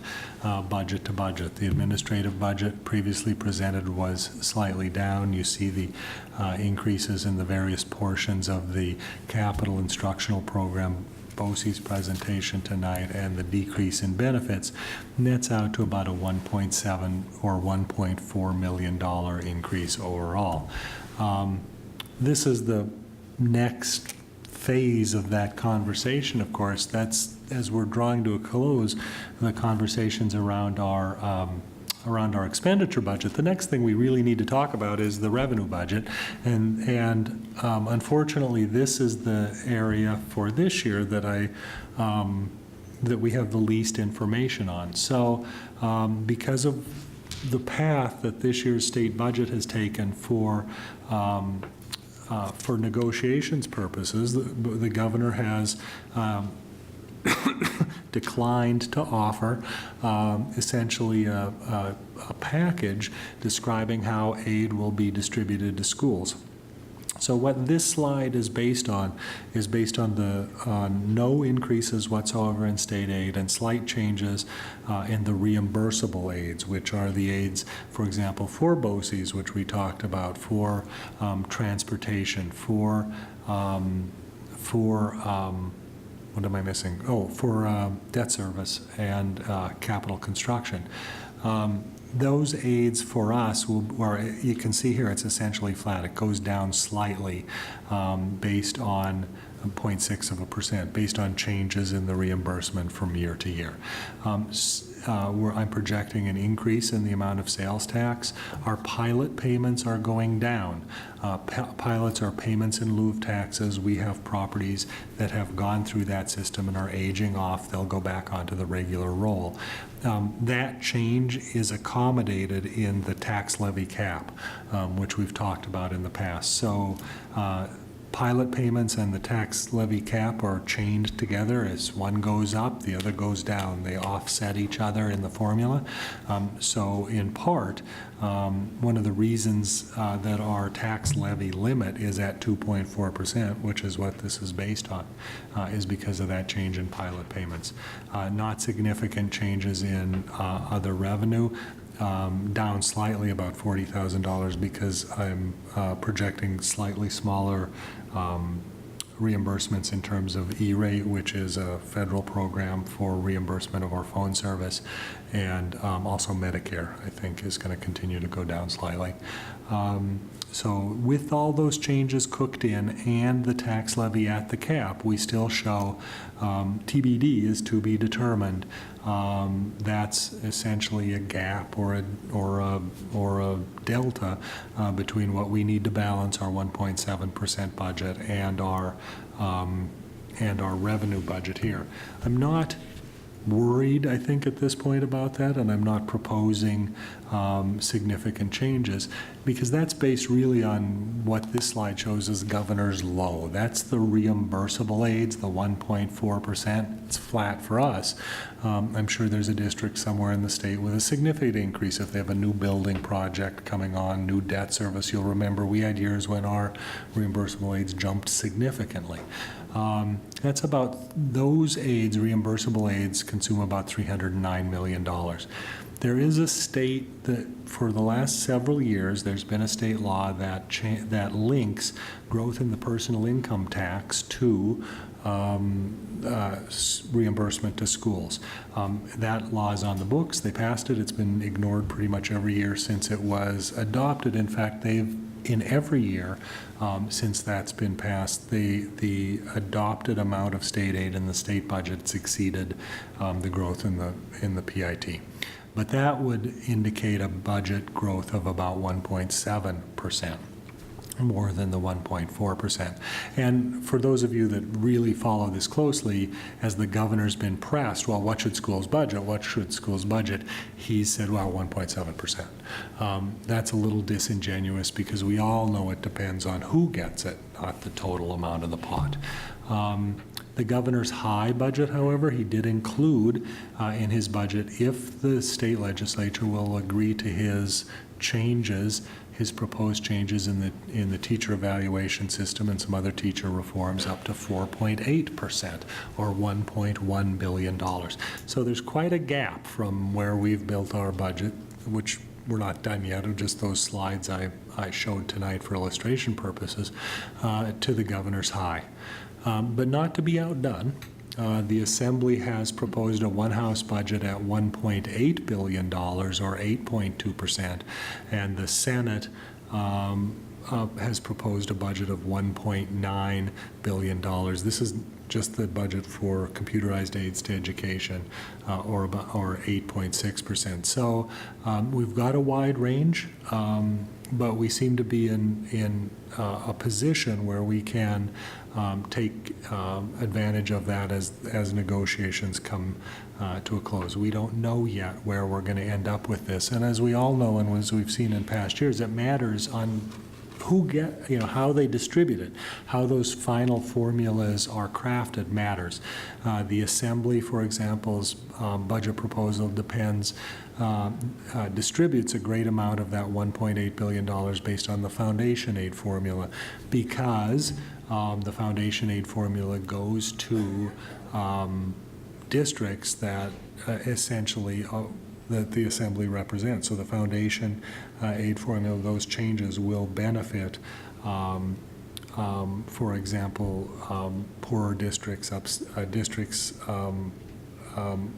budget to budget. The administrative budget previously presented was slightly down. You see the increases in the various portions of the capital instructional program, BOCES presentation tonight, and the decrease in benefits nets out to about a 1.7 or $1.4 million increase overall. This is the next phase of that conversation, of course. That's, as we're drawing to a close, the conversations around our expenditure budget. The next thing we really need to talk about is the revenue budget, and unfortunately, this is the area for this year that that we have the least information on. So, because of the path that this year's state budget has taken for negotiations purposes, the governor has declined to offer essentially a package describing how aid will be distributed to schools. So what this slide is based on no increases whatsoever in state aid and slight changes in the reimbursable aids, which are the aids, for example, for BOCES, which we talked about, for transportation, for what am I missing? Oh, for debt service and capital construction. Those aids for us, you can see here it's essentially flat. It goes down slightly based on 0.6%, based on changes in the reimbursement from year to year. I'm projecting an increase in the amount of sales tax. Our pilot payments are going down. Pilots are payments in lieu of taxes. We have properties that have gone through that system and are aging off. They'll go back onto the regular roll. That change is accommodated in the tax levy cap, which we've talked about in the past. So pilot payments and the tax levy cap are chained together. As one goes up, the other goes down. They offset each other in the formula. So in part, one of the reasons that our tax levy limit is at 2.4%, which is what this is based on, is because of that change in pilot payments. Not significant changes in other revenue. Down slightly, about $40,000, because I'm projecting slightly smaller reimbursements in terms of E-rate, which is a federal program for reimbursement of our phone service, and also Medicare, I think, is going to continue to go down slightly. So with all those changes cooked in and the tax levy at the cap, we still show TBD is to be determined. That's essentially a gap or a delta between what we need to balance our 1.7% budget and our revenue budget here. I'm not worried, I think, at this point about that, and I'm not proposing significant changes, because that's based really on what this slide shows as governor's low. That's the reimbursable aids, the 1.4%. It's flat for us. I'm sure there's a district somewhere in the state with a significant increase if they have a new building project coming on, new debt service. You'll remember we had years when our reimbursable aids jumped significantly. That's about, those aids, reimbursable aids, consume about $309 million. There is a state that, for the last several years, there's been a state law that that links growth in the personal income tax to reimbursement to schools. That law is on the books. They passed it. It's been ignored pretty much every year since it was adopted. In fact, they've, in every year since that's been passed, the adopted amount of state aid in the state budgets exceeded the growth in the PIT. But that would indicate a budget growth of about 1.7%. More than the 1.4%. And for those of you that really follow this closely, as the governor's been pressed, well, what should schools budget? What should schools budget? He said, well, 1.7%. That's a little disingenuous because we all know it depends on who gets it, not the total amount of the pot. The governor's high budget, however, he did include in his budget, if the state legislature will agree to his changes, his proposed changes in the teacher evaluation system and some other teacher reforms, up to 4.8%, or $1.1 billion. So there's quite a gap from where we've built our budget, which we're not done yet, or just those slides I showed tonight for illustration purposes, to the governor's high. But not to be outdone, the Assembly has proposed a one-house budget at $1.8 billion, or 8.2%, and the Senate has proposed a budget of $1.9 billion. This is just the budget for computerized aids to education, or 8.6%. So we've got a wide range, but we seem to be in a position where we can take advantage of that as negotiations come to a close. We don't know yet where we're going to end up with this, and as we all know, and as we've seen in past years, it matters on who how they distribute it, how those final formulas are crafted matters. The Assembly, for example's budget proposal distributes a great amount of that $1.8 billion based on the foundation aid formula, because the foundation aid formula goes to districts that essentially that the Assembly represents. So the foundation aid formula, those changes will benefit, for example, poorer districts, districts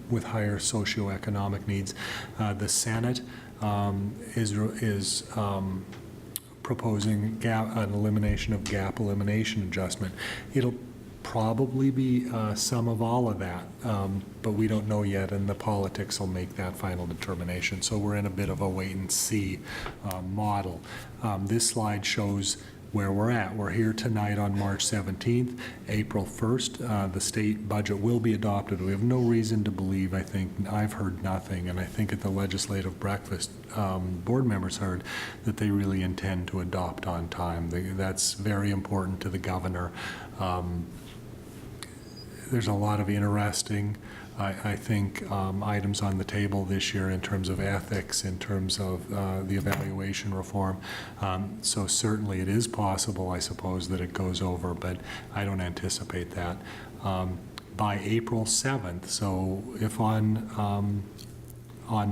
with higher socioeconomic needs. The Senate is proposing an elimination of gap elimination adjustment. It'll probably be some of all of that, but we don't know yet, and the politics will make that final determination. So we're in a bit of a wait and see model. This slide shows where we're at. We're here tonight on March 17th. April 1st, the state budget will be adopted. We have no reason to believe, I think, I've heard nothing, and I think at the legislative breakfast, board members heard that they really intend to adopt on time. That's very important to the governor. There's a lot of interesting, I think, items on the table this year in terms of ethics, in terms of the evaluation reform. So certainly it is possible, I suppose, that it goes over, but I don't anticipate that. By April 7th, so if on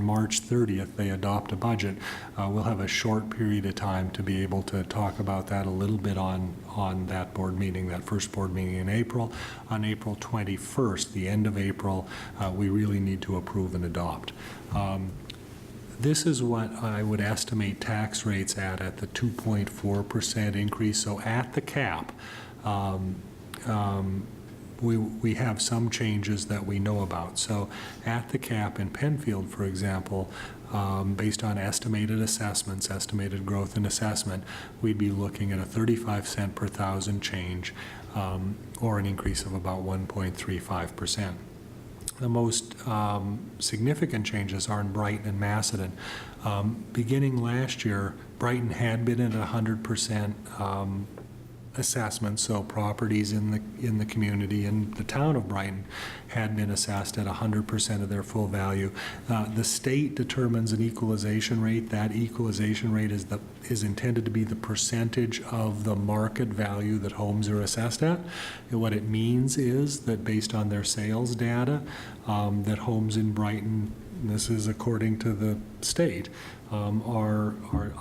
March 30th they adopt a budget, we'll have a short period of time to be able to talk about that a little bit on that board meeting, that first board meeting in April. On April 21st, the end of April, we really need to approve and adopt. This is what I would estimate tax rates at the 2.4% increase. So at the cap, we have some changes that we know about. So at the cap in Penfield, for example, based on estimated assessments, estimated growth in assessment, we'd be looking at a 35-cent per thousand change, or an increase of about 1.35%. The most significant changes are in Brighton and Macedon. Beginning last year, Brighton had been at 100% assessment, so properties in the community in the town of Brighton had been assessed at 100% of their full value. The state determines an equalization rate. That equalization rate is intended to be the percentage of the market value that homes are assessed at. And what it means is that based on their sales data, that homes in Brighton this is according to the state, are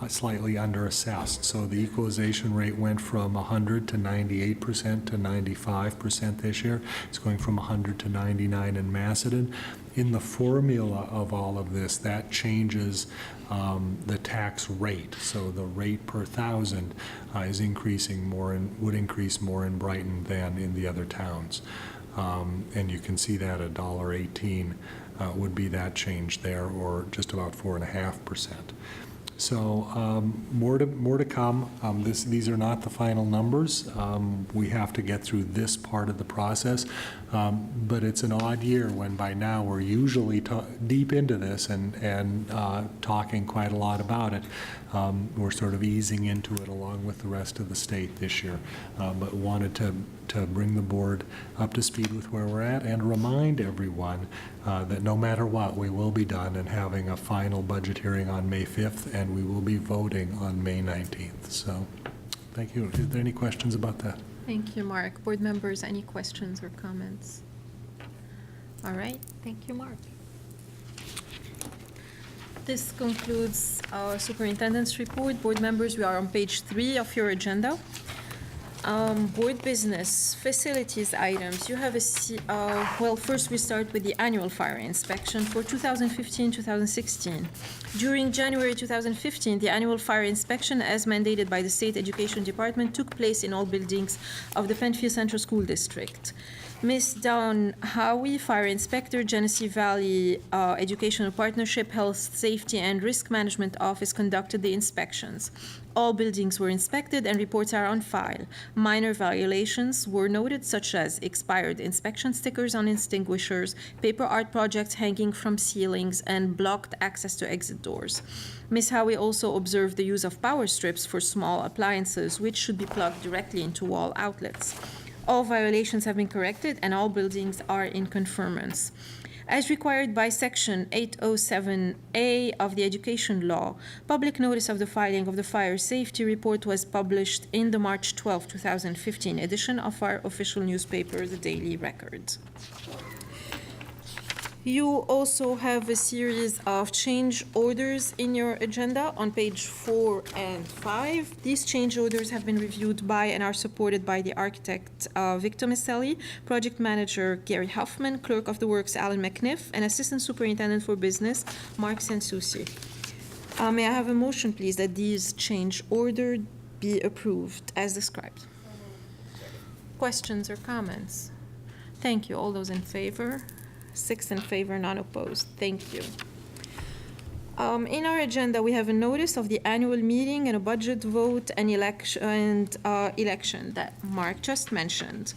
slightly underassessed. So the equalization rate went from 100 to 98% to 95% this year. It's going from 100 to 99 in Macedon. In the formula of all of this, that changes the tax rate. So the rate per thousand is increasing more and would increase more in Brighton than in the other towns. And you can see that $1.18 would be that change there, or just about 4.5%. So more to come. These are not the final numbers. We have to get through this part of the process. But it's an odd year when by now we're usually deep into this and talking quite a lot about it. We're sort of easing into it along with the rest of the state this year. But wanted to bring the board up to speed with where we're at and remind everyone that no matter what, we will be done and having a final budget hearing on May 5th, and we will be voting on May 19th. So thank you. Is there any questions about that? Thank you, Mark. Board members, any questions or comments? All right, thank you, Mark. This concludes our superintendent's report. Board members, we are on page 3 of your agenda. Board business, facilities items. You have well, first we start with the annual fire inspection for 2015-2016. During January 2015, the annual fire inspection, as mandated by the State Education Department, took place in all buildings of the Penfield Central School District. Ms. Dawn Howie, Fire Inspector, Genesee Valley Educational Partnership, Health, Safety, and Risk Management Office conducted the inspections. All buildings were inspected and reports are on file. Minor violations were noted, such as expired inspection stickers on extinguishers, paper art projects hanging from ceilings, and blocked access to exit doors. Ms. Howie also observed the use of power strips for small appliances, which should be plugged directly into wall outlets. All violations have been corrected and all buildings are in conformance. As required by Section 807A of the Education Law, public notice of the filing of the fire safety report was published in the March 12, 2015 edition of our official newspaper, The Daily Record. You also have a series of change orders in your agenda on page 4 and 5. These change orders have been reviewed by and are supported by the architect Victor Misselli, project manager Gary Huffman, clerk of the works Alan McNiff, and assistant superintendent for business Mark Sansucci. May I have a motion, please, that these change orders be approved as described? Questions or comments? Thank you. All those in favor? 6 in favor, none opposed. Thank you. In our agenda, we have a notice of the annual meeting and a budget vote and election that Mark just mentioned.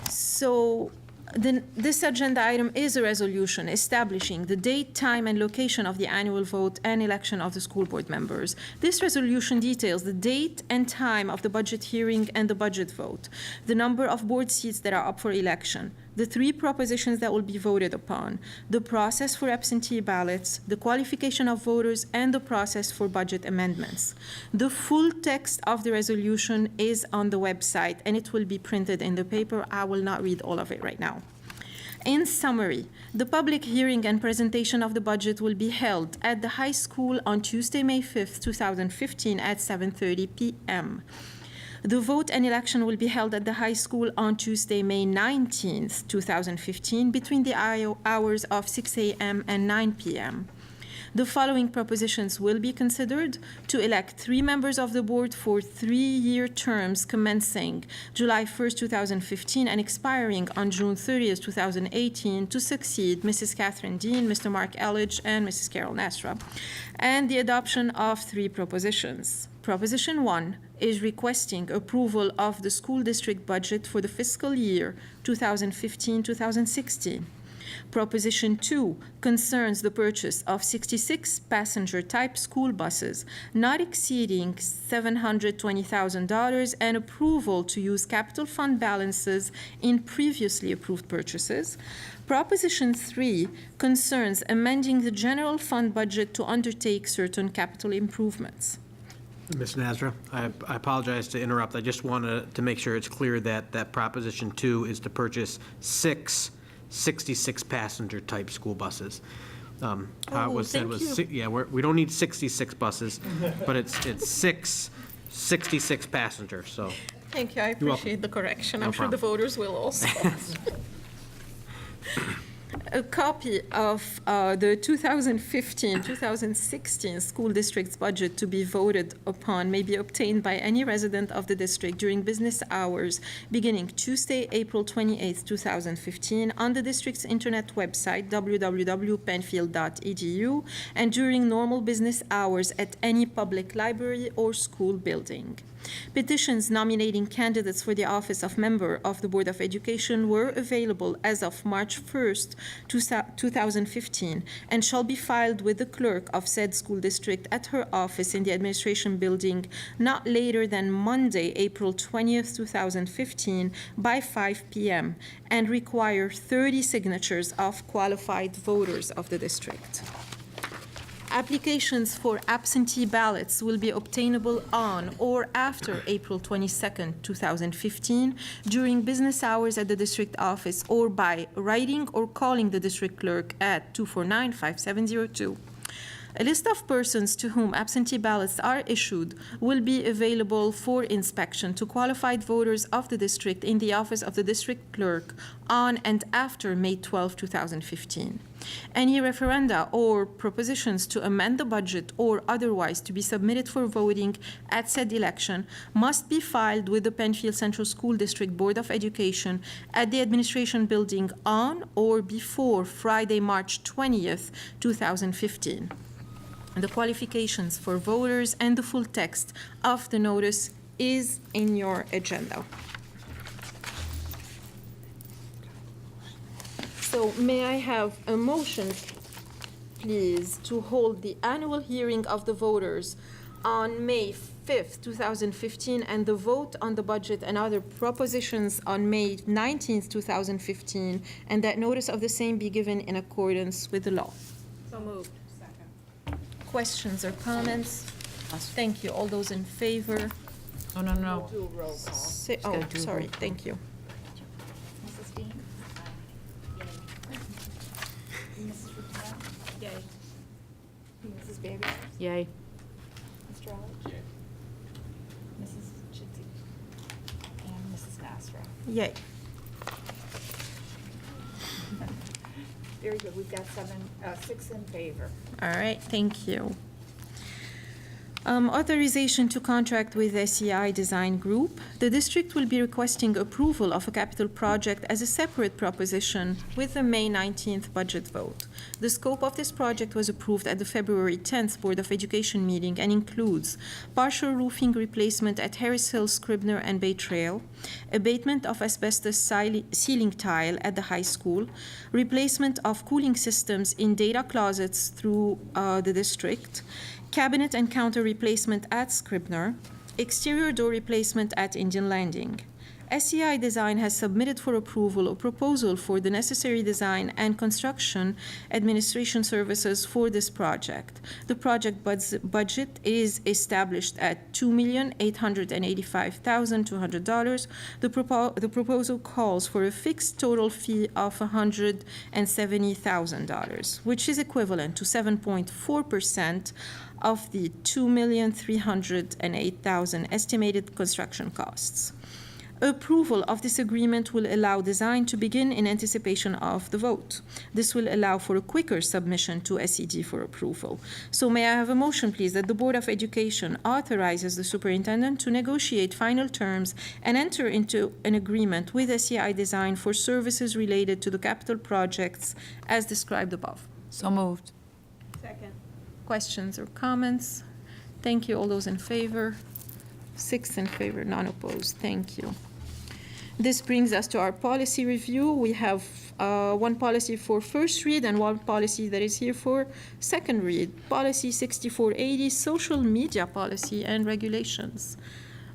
So this agenda item is a resolution establishing the date, time, and location of the annual vote and election of the school board members. This resolution details the date and time of the budget hearing and the budget vote, the number of board seats that are up for election, the 3 propositions that will be voted upon, the process for absentee ballots, the qualification of voters, and the process for budget amendments. The full text of the resolution is on the website, and it will be printed in the paper. I will not read all of it right now. In summary, the public hearing and presentation of the budget will be held at the high school on Tuesday, May 5th, 2015 at 7:30 p.m. The vote and election will be held at the high school on Tuesday, May 19th, 2015, between the hours of 6 a.m. and 9 p.m. The following propositions will be considered: to elect 3 members of the board for 3-year terms commencing July 1st, 2015 and expiring on June 30th, 2018 to succeed Mrs. Catherine Dean, Mr. Mark Elledge, and Mrs. Carol Nasra, and the adoption of 3 propositions. Proposition 1 is requesting approval of the school district budget for the fiscal year 2015-2016. Proposition 2 concerns the purchase of 66 passenger-type school buses not exceeding $720,000 and approval to use capital fund balances in previously approved purchases. Proposition 3 concerns amending the general fund budget to undertake certain capital improvements. Ms. Nasra, I apologize to interrupt. I just wanted to make sure it's clear that Proposition 2 is to purchase 6 66-passenger type school buses. How it was said thank was, you. yeah, we don't need 66 buses, but it's 66 passengers, so. Thank you, I welcome. appreciate the correction. No I'm sure the problem. voters will also. A copy of the 2015-2016 school district's budget to be voted upon may be obtained by any resident of the district during business hours beginning Tuesday, April 28, 2015, on the district's internet website, www.penfield.edu, and during normal business hours at any public library or school building. Petitions nominating candidates for the office of member of the Board of Education were available as of March 1st, 2015, and shall be filed with the clerk of said school district at her office in the administration building not later than Monday, April 20th, 2015, by 5 p.m., and require 30 signatures of qualified voters of the district. Applications for absentee ballots will be obtainable on or after April 22, 2015, during business hours at the district office or by writing or calling the district clerk at 249-5702. A list of persons to whom absentee ballots are issued will be available for inspection to qualified voters of the district in the office of the district clerk on and after May 12, 2015. Any referenda or propositions to amend the budget or otherwise to be submitted for voting at said election must be filed with the Penfield Central School District Board of Education at the Administration Building on or before Friday, March 20th, 2015. The qualifications for voters and the full text of the notice is in your agenda. So may I have a motion, please, to hold the annual hearing of the voters on May 5th, 2015, and the vote on the budget and other propositions on May 19th, 2015, and that notice of the same be given in accordance with the law. So moved. Questions or comments? Thank you. All those in favor? Oh, no, no. Do a roll call. Say, gotta oh, do a sorry, roll call. thank you. Mrs. Dean? Mrs. Rivera? Yay. Mrs. Baby? Yay. Mr. Elledge? Mrs. Chitty? And Mrs. Nasra? Yay. Very good, we've got 6 in favor. All right, thank you. Authorization to contract with SEI Design Group. The district will be requesting approval of a capital project as a separate proposition with the May 19th budget vote. The scope of this project was approved at the February 10th Board of Education meeting and includes partial roofing replacement at Harris Hill, Scribner, and Bay Trail, abatement of asbestos ceiling tile at the high school, replacement of cooling systems in data closets through the district, cabinet and counter replacement at Scribner, exterior door replacement at Indian Landing. SEI Design has submitted for approval a proposal for the necessary design and construction administration services for this project. The project budget is established at $2,885,200. The proposal calls for a fixed total fee of $170,000, which is equivalent to 7.4% of the $2,308,000 estimated construction costs. Approval of this agreement will allow design to begin in anticipation of the vote. This will allow for a quicker submission to SED for approval. So may I have a motion, please, that the Board of Education authorizes the superintendent to negotiate final terms and enter into an agreement with SEI Design for services related to the capital projects as described above. So moved. Second. Questions or comments? Thank you. All those in favor? 6 in favor, none opposed. Thank you. This brings us to our policy review. We have one policy for first read and one policy that is here for second read. Policy 6480, social media policy and regulations.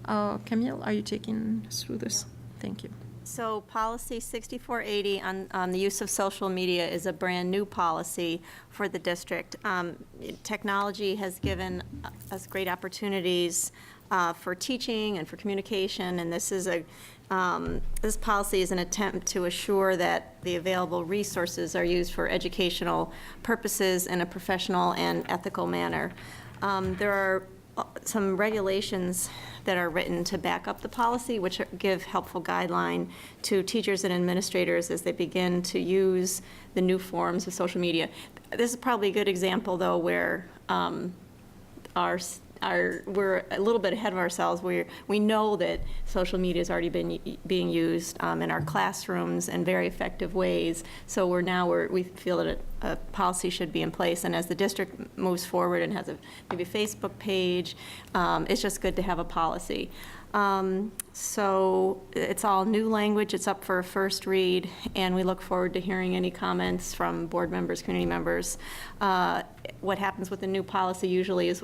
Camille, are you taking us through this? Thank you. So policy 6480 on the use of social media is a brand-new policy for the district. Technology has given us great opportunities for teaching and for communication, and this is this policy is an attempt to assure that the available resources are used for educational purposes in a professional and ethical manner. There are some regulations that are written to back up the policy, which give helpful guideline to teachers and administrators as they begin to use the new forms of social media. This is probably a good example, though, where we're a little bit ahead of ourselves. We know that social media has already been being used in our classrooms in very effective ways. So we feel that a policy should be in place. And as the district moves forward and has maybe a Facebook page, it's just good to have a policy. So it's all new language. It's up for a first read, and we look forward to hearing any comments from board members, community members. What happens with the new policy usually is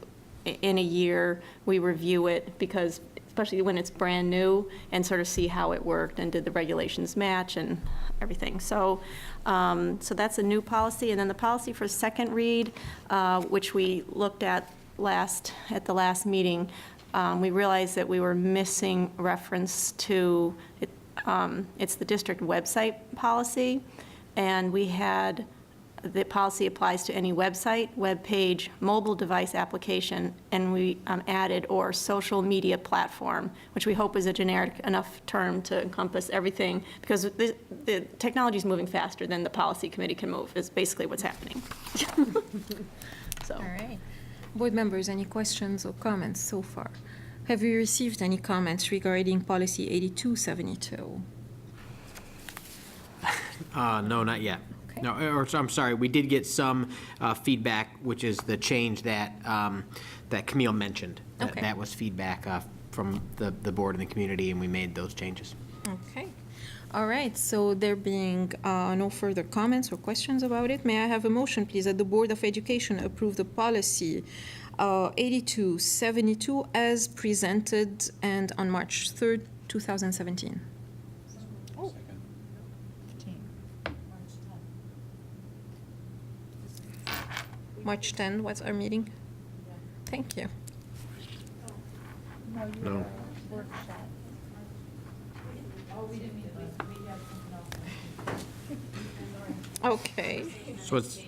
in a year we review it, because especially when it's brand new, and sort of see how it worked and did the regulations match and everything. So so that's a new policy. And then the policy for second read, which we looked at the last meeting, we realized that we were missing reference to it. It's the district website policy, and we had the policy applies to any website, web page, mobile device application, and we added or social media platform, which we hope is a generic enough term to encompass everything, because the technology is moving faster than the policy committee can move, is basically what's happening. So. All right. Board members, any questions or comments so far? Have you received any comments regarding policy 8272? No, not yet. No, or I'm sorry, we did get some feedback, which is the change that that Camille mentioned. Okay. That was feedback from the board and the community, and we made those changes. Okay. All right, so there being no further comments or questions about it, may I have a motion, please, that the Board of Education approve the policy 8272 as presented and on March 3rd, 2017. March 10 was our meeting. Thank you. No. Okay. So it's,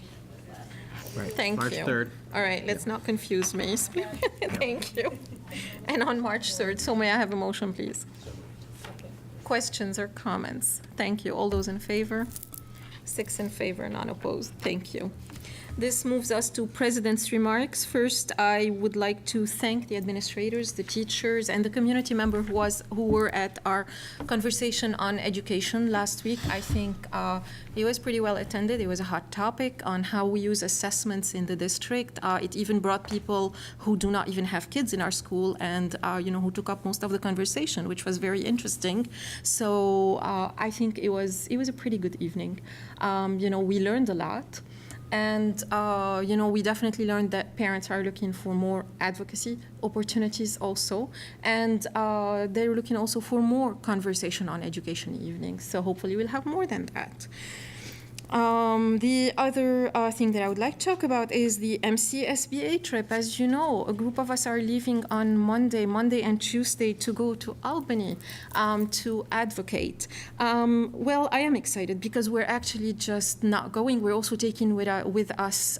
right, Thank March you. 3rd. All right, let's not confuse me. Thank you. And on March 3rd, so may I have a motion, please? Questions or comments? Thank you. All those in favor? 6 in favor, none opposed. Thank you. This moves us to President's remarks. First, I would like to thank the administrators, the teachers, and the community member who were at our conversation on education last week. I think it was pretty well attended. It was a hot topic on how we use assessments in the district. It even brought people who do not even have kids in our school, and who took up most of the conversation, which was very interesting. So I think it was a pretty good evening. We learned a lot. And, we definitely learned that parents are looking for more advocacy opportunities also. And they're looking also for more conversation on education evenings. So hopefully we'll have more than that. The other thing that I would like to talk about is the MCSBA trip. As you know, a group of us are leaving on Monday and Tuesday to go to Albany to advocate. Well, I am excited because we're actually just not going. We're also taking with us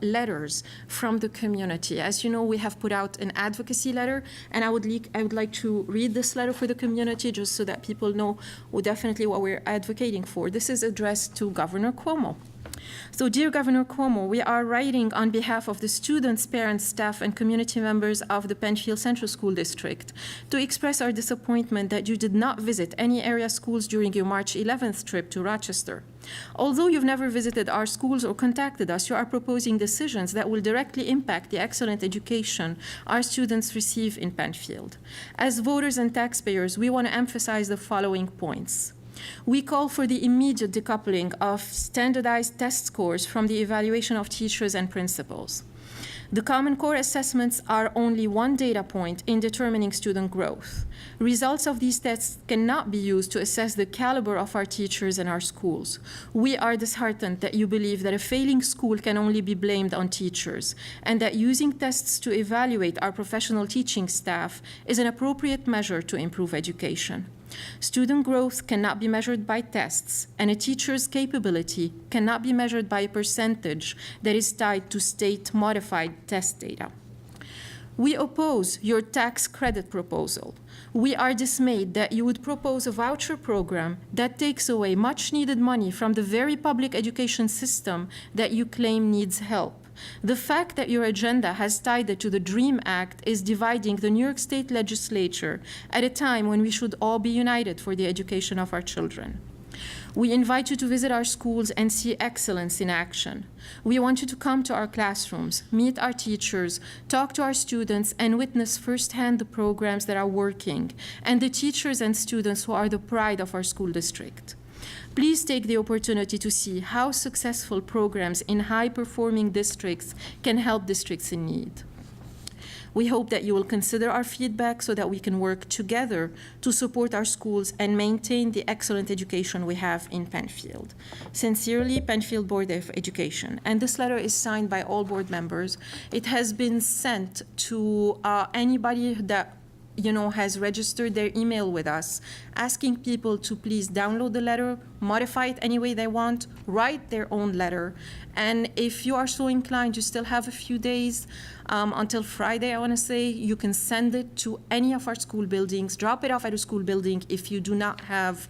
letters from the community. As you know, we have put out an advocacy letter, and I would like to read this letter for the community just so that people know definitely what we're advocating for. This is addressed to Governor Cuomo. So, dear Governor Cuomo, we are writing on behalf of the students, parents, staff, and community members of the Penfield Central School District to express our disappointment that you did not visit any area schools during your March 11th trip to Rochester. Although you've never visited our schools or contacted us, you are proposing decisions that will directly impact the excellent education our students receive in Penfield. As voters and taxpayers, we want to emphasize the following points. We call for the immediate decoupling of standardized test scores from the evaluation of teachers and principals. The Common Core assessments are only one data point in determining student growth. Results of these tests cannot be used to assess the caliber of our teachers and our schools. We are disheartened that you believe that a failing school can only be blamed on teachers, and that using tests to evaluate our professional teaching staff is an appropriate measure to improve education. Student growth cannot be measured by tests, and a teacher's capability cannot be measured by a percentage that is tied to state-modified test data. We oppose your tax credit proposal. We are dismayed that you would propose a voucher program that takes away much-needed money from the very public education system that you claim needs help. The fact that your agenda has tied it to the DREAM Act is dividing the New York State Legislature at a time when we should all be united for the education of our children. We invite you to visit our schools and see excellence in action. We want you to come to our classrooms, meet our teachers, talk to our students, and witness firsthand the programs that are working, and the teachers and students who are the pride of our school district. Please take the opportunity to see how successful programs in high-performing districts can help districts in need. We hope that you will consider our feedback so that we can work together to support our schools and maintain the excellent education we have in Penfield. Sincerely, Penfield Board of Education. And this letter is signed by all board members. It has been sent to anybody that has registered their email with us, asking people to please download the letter, modify it any way they want, write their own letter. And if you are so inclined, you still have a few days until Friday, I want to say, you can send it to any of our school buildings, drop it off at a school building if you do not have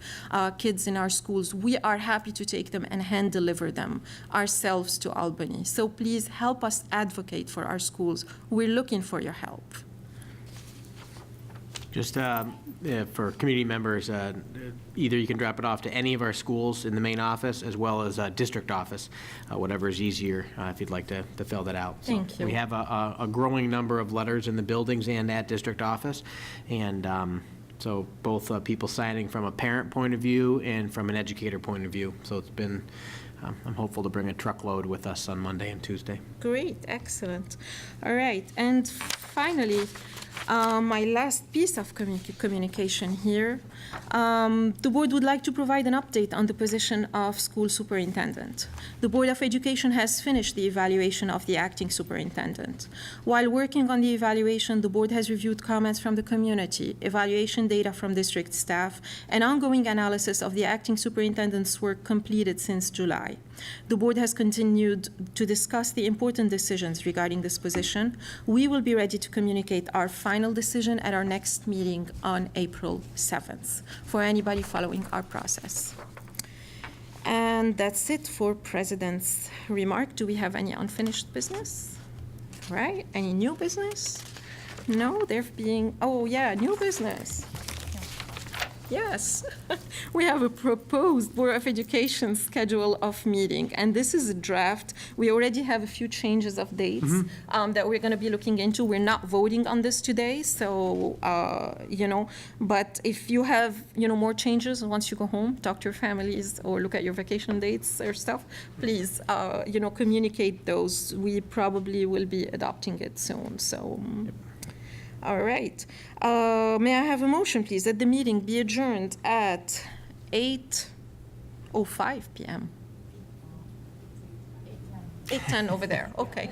kids in our schools. We are happy to take them and hand deliver them ourselves to Albany. So please help us advocate for our schools. We're looking for your help. Just for community members, either you can drop it off to any of our schools in the main office as well as district office, whatever is easier if you'd like to fill that out. Thank you. We have a growing number of letters in the buildings and at district office, and so both people signing from a parent point of view and from an educator point of view. So it's been, I'm hopeful to bring a truckload with us on Monday and Tuesday. Great, excellent. All right, and finally, my last piece of communication here. The board would like to provide an update on the position of school superintendent. The Board of Education has finished the evaluation of the acting superintendent. While working on the evaluation, the board has reviewed comments from the community, evaluation data from district staff, and ongoing analysis of the acting superintendent's work completed since July. The board has continued to discuss the important decisions regarding this position. We will be ready to communicate our final decision at our next meeting on April 7th for anybody following our process. And that's it for President's remark. Do we have any unfinished business? Right? Any new business? No, there being, oh yeah, new business. Yes, we have a proposed Board of Education schedule of meeting, and this is a draft. We already have a few changes of dates that we're going to be looking into. We're not voting on this today, so, but if you have, more changes once you go home, talk to your families or look at your vacation dates or stuff, please, communicate those. We probably will be adopting it soon, so. Yep. All right. May I have a motion, please, that the meeting be adjourned at 8:05 p.m.? 8:10 over there. Okay.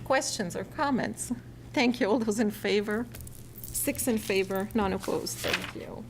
Questions or comments? Thank you. All those in favor? 6 in favor, none opposed. Thank you.